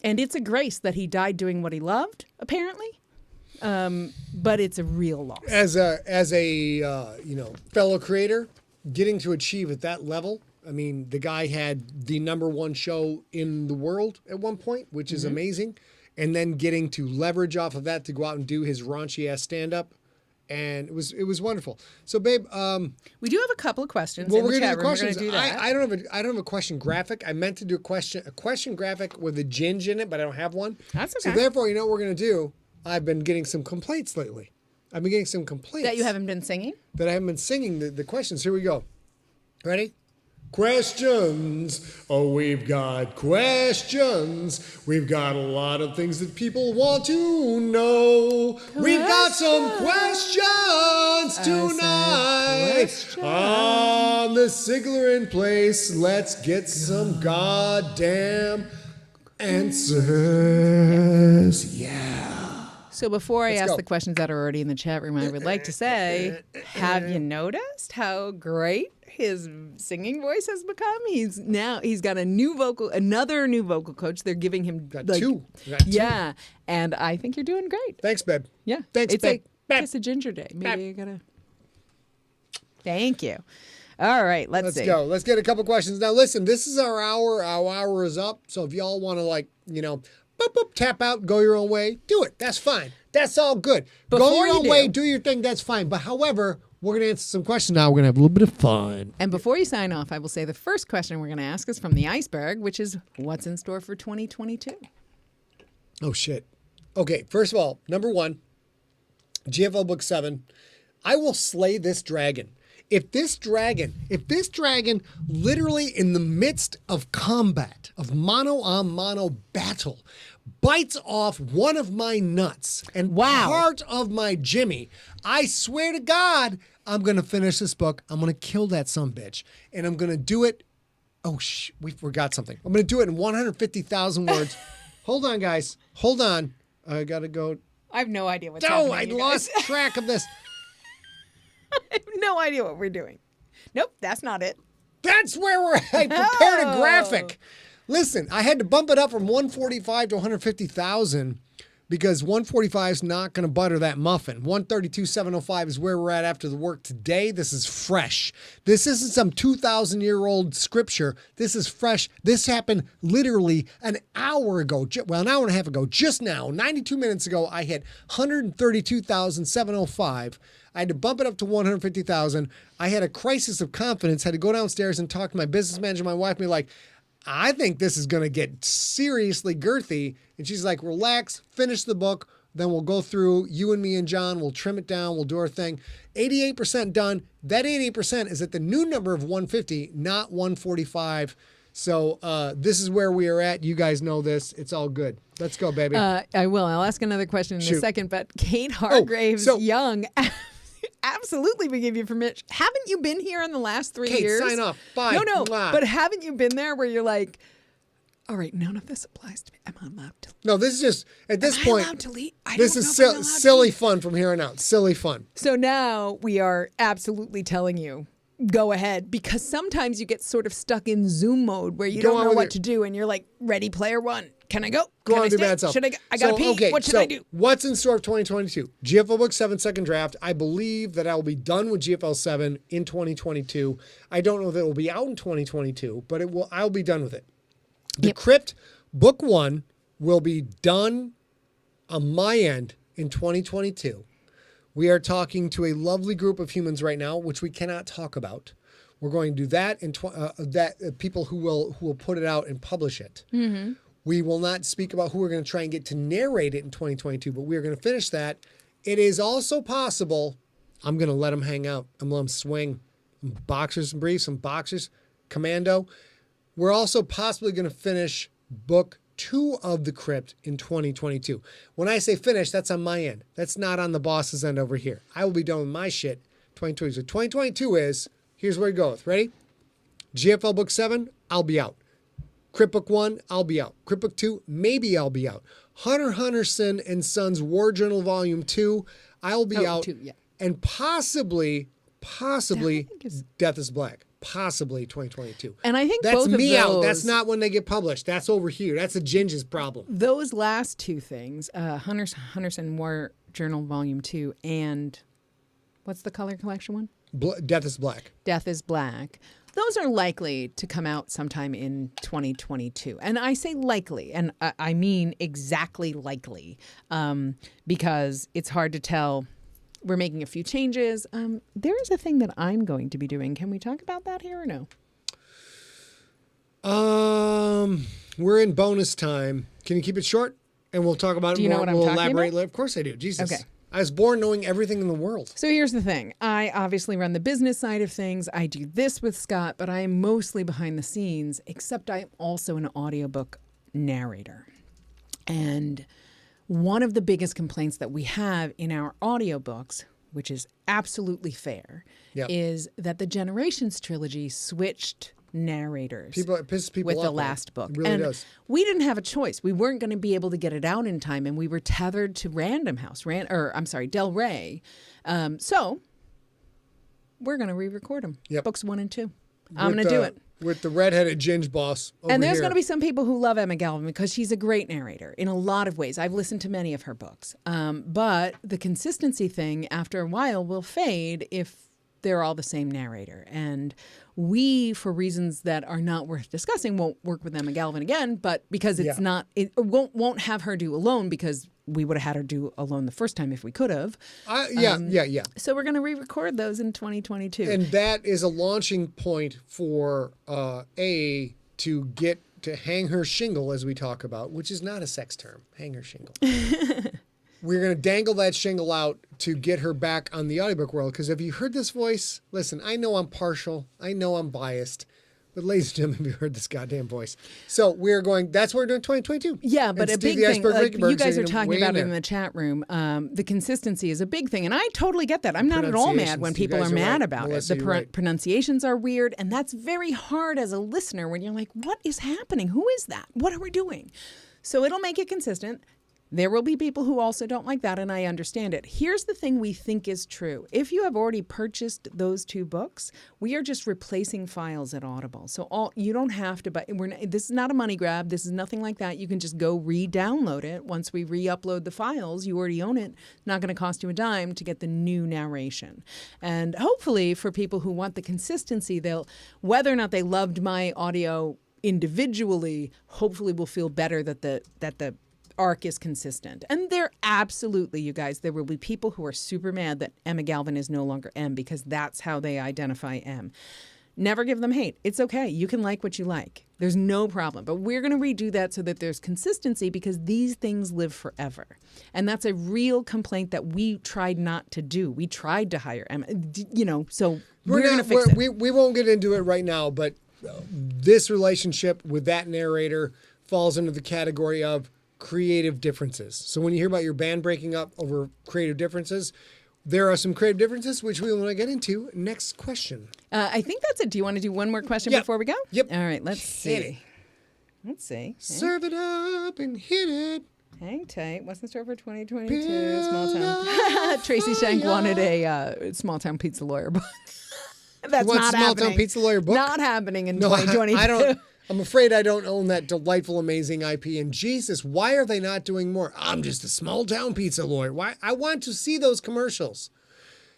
it's a grace that he died doing what he loved, apparently. But it's a real loss. As a fellow creator, getting to achieve at that level I mean, the guy had the #1 show in the world at one point, which is amazing. And then getting to leverage off of that to go out and do his raunchy ass stand-up. And it was wonderful. So, babe, we do have a couple of questions. well, in we're the gonna chat do the room. We're questions. gonna do that. I don't have a question graphic. I meant to do a question graphic with a ginge in it, but I don't have one. That's So okay. therefore, you know what we're gonna do? I've been getting some complaints lately. I've been getting some complaints That you haven't been singing? that I haven't been singing the questions. Here we go. Ready? Questions. Oh, we've got questions. We've got a lot of things that people want to know. We've got some questions tonight on the Sigler in Place. Let's get some goddamn answers. Yeah. So before I ask go. the questions that are already in the chat room, I would like to say, have you noticed how great his singing voice has become? He's got another new vocal coach. They're giving him Got like, two. Got two. Yeah, and I think you're doing great. Thanks, babe. Yeah, Thanks, it's babe. like Kiss a Ginger Day. Maybe you gotta. Thank you. All right, let's see. Go. Let's get a couple questions. Now, listen, this is our hour. Our hour is up. So if y'all want to, boop, boop, tap out, go your own way, do it. That's fine. That's all good. Go Before your you own do- way, do your thing. That's fine. But however, we're going to answer some questions now. We're going to have a little bit of fun. And before you sign off, I will say the first question we're going to ask is from the iceberg, which is what's in store for 2022? Oh, shit. Okay, first of all, #1, GFL Book 7. I will slay this dragon. If this dragon literally in the midst of combat, of mano-a-mano battle, bites off one of my nuts and part of my Jimmy, I swear to God, I'm going to finish this book. I'm going to kill that sumbitch. And I'm going to do it. Oh, we forgot something. I'm going to do it in 150,000 words. Hold on, guys. Hold on. I got to go. I have no idea what's Oh, happening. I lost track of this. I have no idea what we're doing. Nope, that's not it. That's where we're at. I prepared a graphic. Listen, I had to bump it up from 145 to 150,000 because 145 is not going to butter that muffin. 132,705 is where we're at after the work today. This is fresh. This isn't some 2,000-year-old scripture. This is fresh. This happened literally an hour ago. Well, an hour and a half ago. Just now, 92 minutes ago, I hit 132,705. I had to bump it up to 150,000. I had a crisis of confidence, had to go downstairs and talk to my business manager, my wife, and be like, I think this is going to get seriously girthy. And she's like, relax, finish the book. Then we'll go through, you and me and John, we'll trim it down, we'll do our thing. 88% done. That 88% is at the new number of 150, not 145. So this is where we are at. You guys know this. It's all good. Let's go, baby. I will. I'll ask another question in a Shoot. second. But Kate Hargraves Young, absolutely we give you permission. Haven't you been here in the last 3 Kate, years? sign off. Bye. No. Mwah. But haven't you been there where you're like, all right, none of this applies to me. Am I allowed to? No, this is just, at this Am point, I allowed to leave? this is silly fun from here on out. Silly fun. So now we are absolutely telling you, go ahead, because sometimes you get sort of stuck in Zoom mode where you Go don't on know with what it. to do, and you're like, ready, player one. Can I go? Go Can on, I do stay? bad stuff. Should I go? I gotta pee. Okay, What should I do? What's in store for 2022? GFL Book 7 second draft. I believe that I will be done with GFL 7 in 2022. I don't know that it will be out in 2022, but it will. I'll be done with it. The Crypt Book 1 will be done on my end in 2022. We are talking to a lovely group of humans right now, which we cannot talk about. We're going to do that, and people who will put it out and publish it. Mm-hmm. We will not speak about who we're going to try and get to narrate it in 2022, but we are going to finish that. It is also possible I'm going to let them hang out. I'm going to let them swing. Boxers and briefs, some boxers, commando. We're also possibly going to finish book 2 of The Crypt in 2022. When I say finish, that's on my end. That's not on the boss's end over here. I will be done with my shit 2022. So 2022 is, here's where we go with. Ready? GFL Book 7, I'll be out. Crypt Book 1, I'll be out. Crypt Book 2, maybe I'll be out. Hunter Hunterson and Sons War Journal Volume 2, I'll be out. 2, yeah. And possibly, Death is Black. Possibly 2022. And I think that's both of me out. those- That's not when they get published. That's over here. That's a Ginger's problem. Those last two things, Hunterson War Journal Volume 2 and what's the color collection one? Death is Black. Death is Black. Those are likely to come out sometime in 2022. And I say likely, and I mean exactly likely, because it's hard to tell. We're making a few changes. There is a thing that I'm going to be doing. Can we talk about that here or no? We're in bonus time. Can you keep it short? And we'll talk about it more. Do you know what I'm we'll talking elaborate about? later. Of course I do. Jesus. Okay. I was born knowing everything in the world. So here's the thing. I obviously run the business side of things. I do this with Scott, but I am mostly behind the scenes, except I'm also an audiobook narrator. And one of the biggest complaints that we have in our audiobooks, which is absolutely fair, is that the Generations trilogy switched narrators It pisses people with off. the last book. It really and does. we didn't have a choice. We weren't going to be able to get it out in time, and we were tethered to Random House, Del Rey. So we're going to re-record them. Yep. Books 1 and 2. I'm going to do it. With the redheaded ginge boss over And there's here. going to be some people who love Emma Galvin because she's a great narrator in a lot of ways. I've listened to many of her books. But the consistency thing, after a while, will fade if they're all the same narrator. And we, for reasons that are not worth discussing, won't work with Emma Galvin again. But because it's not, it won't have her do Alone, because we would have had her do Alone the first time if we could have. Yeah. So we're going to re-record those in 2022. And that is a launching point for to get to hang her shingle, as we talk about, which is not a sex term. Hang her shingle. We're going to dangle that shingle out to get her back on the audiobook world. Because have you heard this voice? Listen, I know I'm partial. I know I'm biased. But ladies and gentlemen, have you heard this goddamn voice? So we're going, that's what we're doing 2022. Yeah, but And a Steve big the thing, Iceberg like you Rickenberg's guys are gonna talking weigh about it there. in the chat room, the consistency is a big thing. And I totally get that. I'm not at all mad when Pronunciations, you people guys are are mad right. about Melissa, it. The you're right. pronunciations are weird. And that's very hard as a listener when you're like, what is happening? Who is that? What are we doing? So it'll make it consistent. There will be people who also don't like that, and I understand it. Here's the thing we think is true. If you have already purchased those 2 books, we are just replacing files at Audible. So you don't have to buy. This is not a money grab. This is nothing like that. You can just go re-download it. Once we re-upload the files, you already own it. Not going to cost you a dime to get the new narration. And hopefully for people who want the consistency, whether or not they loved my audio individually, hopefully will feel better that the arc is consistent. And there absolutely, you guys, there will be people who are super mad that Emma Galvin is no longer M, because that's how they identify M. Never give them hate. It's okay. You can like what you like. There's no problem. But we're going to redo that so that there's consistency, because these things live forever. And that's a real complaint that we tried not to do. We tried to hire Emma, so we're going to fix it. We won't get into it right now, but this relationship with that narrator falls into the category of creative differences. So when you hear about your band breaking up over creative differences, there are some creative differences which we want to get into. Next question. I think that's it. Do you want to do one more question Yep. before we go? Yep. All right, let's Hit see. Let's see. Serve it up and hit it. Hang tight. What's in store for 2022? Small town. Tracy Shank wanted a small town pizza lawyer book. That's You want not Small happening. Town Pizza Lawyer book? Not happening in No, 2022. I don't. I'm afraid I don't own that delightful, amazing IP. And Jesus, why are they not doing more? I'm just a small town pizza lawyer. Why? I want to see those commercials.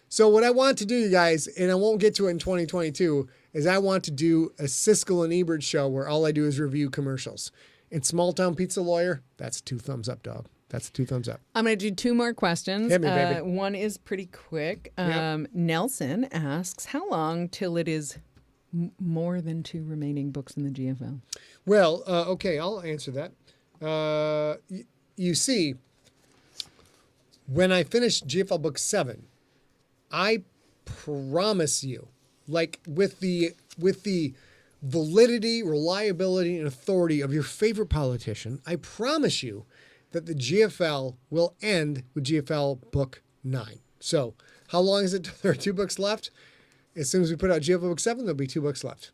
So what I want to do, you guys, and I won't get to it in 2022, is I want to do a Siskel and Ebert show where all I do is review commercials. And Small Town Pizza Lawyer, that's 2 thumbs up, dog. That's 2 thumbs up. I'm going to do 2 more questions. Hit me, baby. One is pretty quick. Yep. Nelson asks, how long till it is more than 2 remaining books in the GFL? Well, okay, I'll answer that. You see, when I finish GFL Book 7, I promise you, like with the validity, reliability, and authority of your favorite politician, I promise you that the GFL will end with GFL Book 9. So how long is it till there are 2 books left? As soon as we put out GFL Book 7, there'll be 2 books left.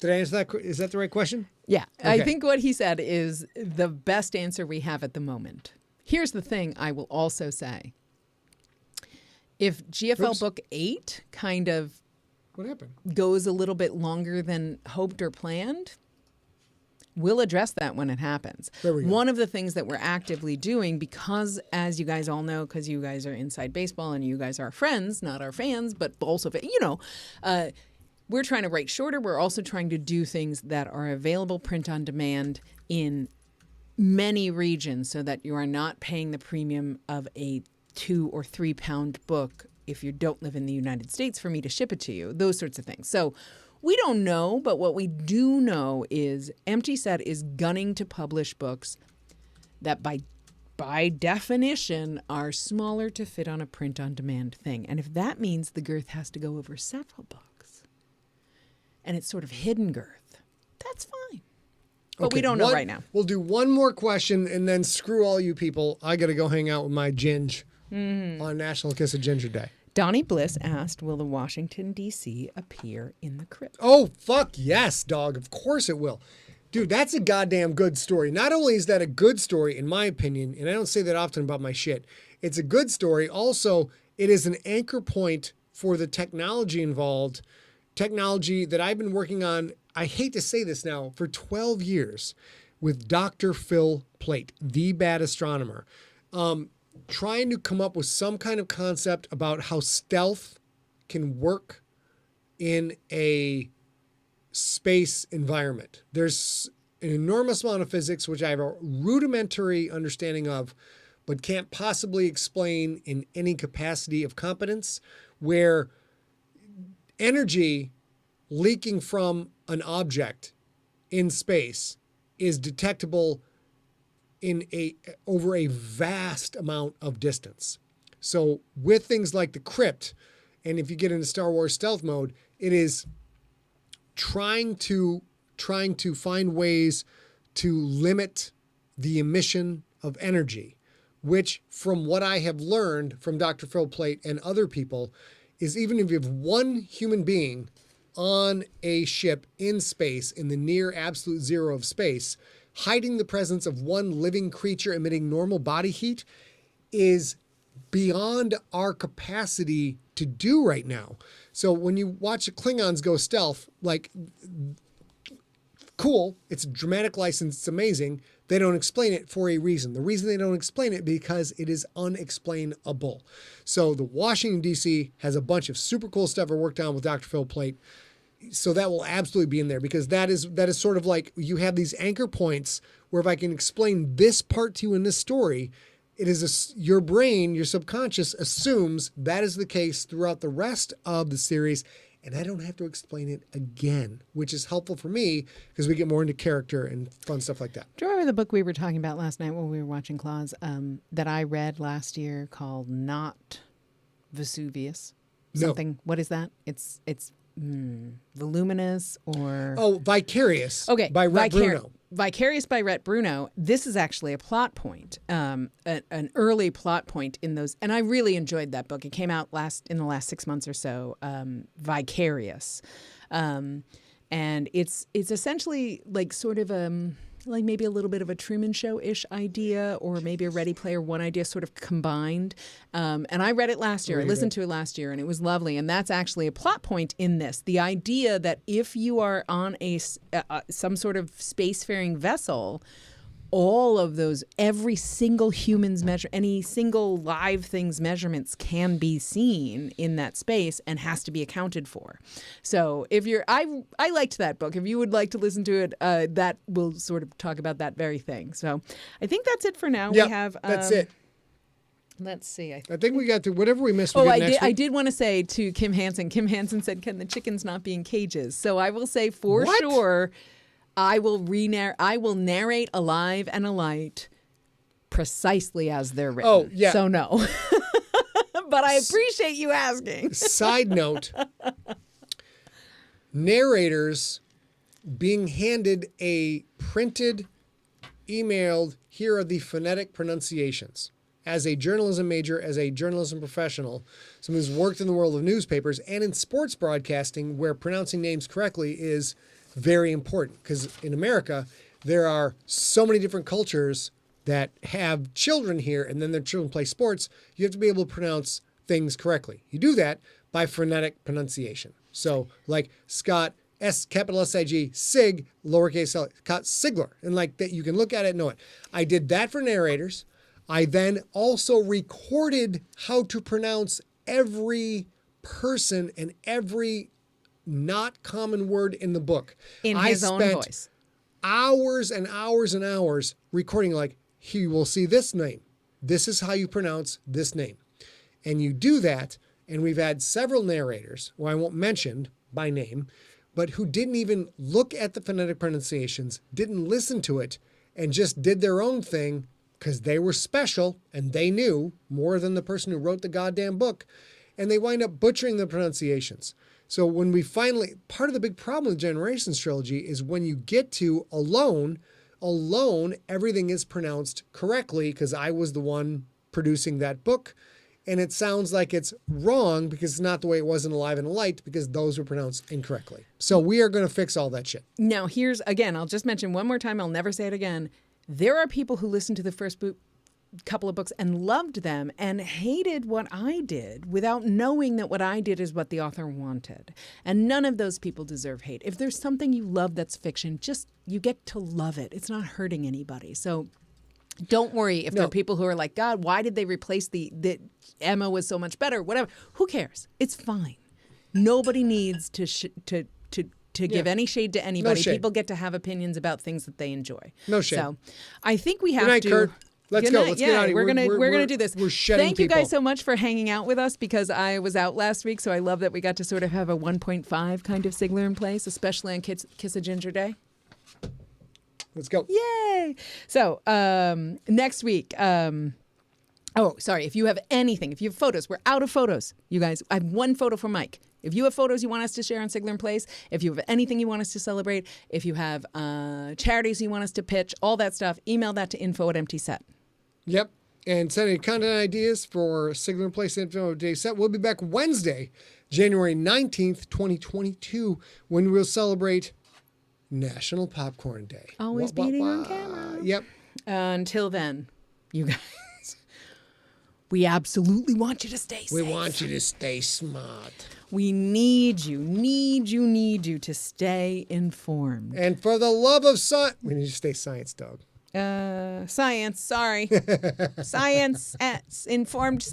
Did I answer that? Is that the right question? Yeah. Okay. I think what he said is the best answer we have at the moment. Here's the thing I will also say. If GFL Oops. Book 8 kind of What happened? goes a little bit longer than hoped or planned, we'll address that when it happens. There we go. One of the things that we're actively doing, because as you guys all know, because you guys are inside baseball and you guys are friends, not our fans, but also, we're trying to write shorter. We're also trying to do things that are available print on demand in many regions so that you are not paying the premium of a 2 or 3 pound book if you don't live in the United States for me to ship it to you, those sorts of things. So we don't know, but what we do know is Empty Set is gunning to publish books that by definition are smaller to fit on a print on demand thing. And if that means the girth has to go over several books and it's sort of hidden girth, that's fine. But we don't know right now. We'll do one more question and then screw all you people. I got to go hang out with my Ginge on National Kiss of Ginger Day. Donnie Bliss asked, will the Washington, D.C. appear in the crypt? Oh, fuck yes, dog. Of course it will. Dude, that's a goddamn good story. Not only is that a good story, in my opinion, and I don't say that often about my shit, it's a good story. Also, it is an anchor point for the technology involved, technology that I've been working on, I hate to say this now, for 12 years with Dr. Phil Plait, the bad astronomer, trying to come up with some kind of concept about how stealth can work in a space environment. There's an enormous amount of physics, which I have a rudimentary understanding of, but can't possibly explain in any capacity of competence, where energy leaking from an object in space is detectable in over a vast amount of distance. So with things like the crypt, and if you get into Star Wars stealth mode, it is trying to find ways to limit the emission of energy, which, from what I have learned from Dr. Phil Plait and other people, is even if you have one human being on a ship in space, in the near absolute zero of space, hiding the presence of one living creature emitting normal body heat is beyond our capacity to do right now. So when you watch the Klingons go stealth, like, cool, it's a dramatic license, it's amazing. They don't explain it for a reason. The reason they don't explain it because it is unexplainable. So the Washington, D.C. has a bunch of super cool stuff I worked on with Dr. Phil Plait. So that will absolutely be in there, because that is sort of like, you have these anchor points where if I can explain this part to you in this story, it is your brain, your subconscious assumes that is the case throughout the rest of the series, and I don't have to explain it again, which is helpful for me because we get more into character and fun stuff like that. Do you remember the book we were talking about last night when we were watching Claws that I read last year called Not Vesuvius? Something. No. What is that? It's Voluminous or... Oh, Vicarious. Okay. By Rhett Bruno. Vicarious by Rhett Bruno. This is actually a plot point, an early plot point in those. And I really enjoyed that book. It came out in the last 6 months or so, Vicarious. And it's essentially like sort of like maybe a little bit of a Truman Show-ish idea, or maybe a Ready Player One idea sort of combined. And I read it last year. I listened to it last year, and it was lovely. And that's actually a plot point in this. The idea that if you are on some sort of spacefaring vessel, all of those, every single human's measure, any single live thing's measurements can be seen in that space and has to be accounted for. So if I liked that book. If you would like to listen to it, that will sort of talk about that very thing. So I think that's it for now. Yep, we have that's it. Let's see. I think we got to whatever we missed. I did want to say to Kim Hansen. Kim Hansen said, "Can the chickens not be in cages?" So I will say for sure, I will narrate Alive and Alight precisely as they're written. Oh, yeah. So no. But I appreciate you asking. Side note, narrators being handed a printed, emailed, here are the phonetic pronunciations. As a journalism major, as a journalism professional, someone who's worked in the world of newspapers and in sports broadcasting, where pronouncing names correctly is very important, because in America, there are so many different cultures that have children here, and then their children play sports. You have to be able to pronounce things correctly. You do that by phonetic pronunciation. So like Scott, capital S-I-G, Sig, lowercase l, Sigler. And like that, you can look at it and know it. I did that for narrators. I then also recorded how to pronounce every person and every not common word in the book. In his own voice. Hours and hours and hours recording, like, you will see this name. This is how you pronounce this name. And you do that, and we've had several narrators, who I won't mention by name, but who didn't even look at the phonetic pronunciations, didn't listen to it, and just did their own thing because they were special and they knew more than the person who wrote the goddamn book, and they wind up butchering the pronunciations. So when we finally, part of the big problem with Generations trilogy is when you get to Alone, everything is pronounced correctly because I was the one producing that book. And it sounds like it's wrong because it's not the way it was in Alive and Light because those were pronounced incorrectly. So we are going to fix all that shit. Now, here's, again, I'll just mention one more time. I'll never say it again. There are people who listened to the first couple of books and loved them and hated what I did without knowing that what I did is what the author wanted. And none of those people deserve hate. If there's something you love that's fiction, just you get to love it. It's not hurting anybody. So don't worry if there are people who are like, God, why did they replace the Emma was so much better, whatever. Who cares? It's fine. Nobody needs to give any shade to anybody. No shade. People get to have opinions about things that they enjoy. No shade. So I think we have Good night, to. Kurt. Let's Good go. night. Let's yeah, get out of here. We're gonna do this. We're shedding Thank you people. guys so much for hanging out with us because I was out last week, so I love that we got to sort of have a 1.5 kind of Sigler in place, especially on Kiss a Ginger Day. Let's go. Yay! So next week. Oh, sorry. If you have anything, if you have photos, we're out of photos, you guys. I have one photo for Mike. If you have photos you want us to share on Sigler in Place, if you have anything you want us to celebrate, if you have charities you want us to pitch, all that stuff, email that to info@emptyset. Yep. And send any content ideas for Sigler in Place Info of Day Set. We'll be back Wednesday, January 19th, 2022, when we'll celebrate National Popcorn Day. Always beating on camera. Yep. Until then, you guys, we absolutely want you to stay safe. We want you to stay smart. We need you to stay informed. And for the love of science, we need to stay science, dog. Science, sorry. Science, informed.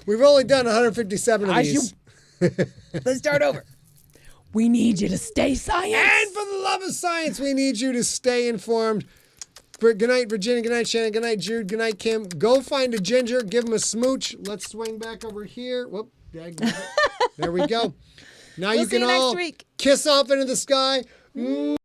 We've only done 157 of these. Let's start over. We need you to stay science. And for the love of science, we need you to stay informed. Good night, Virginia. Good night, Shannon. Good night, Jude. Good night, Kim. Go find a ginger. Give him a smooch. Let's swing back over here. Whoop. There we go. Now We'll you can see you all next week. kiss off into the sky.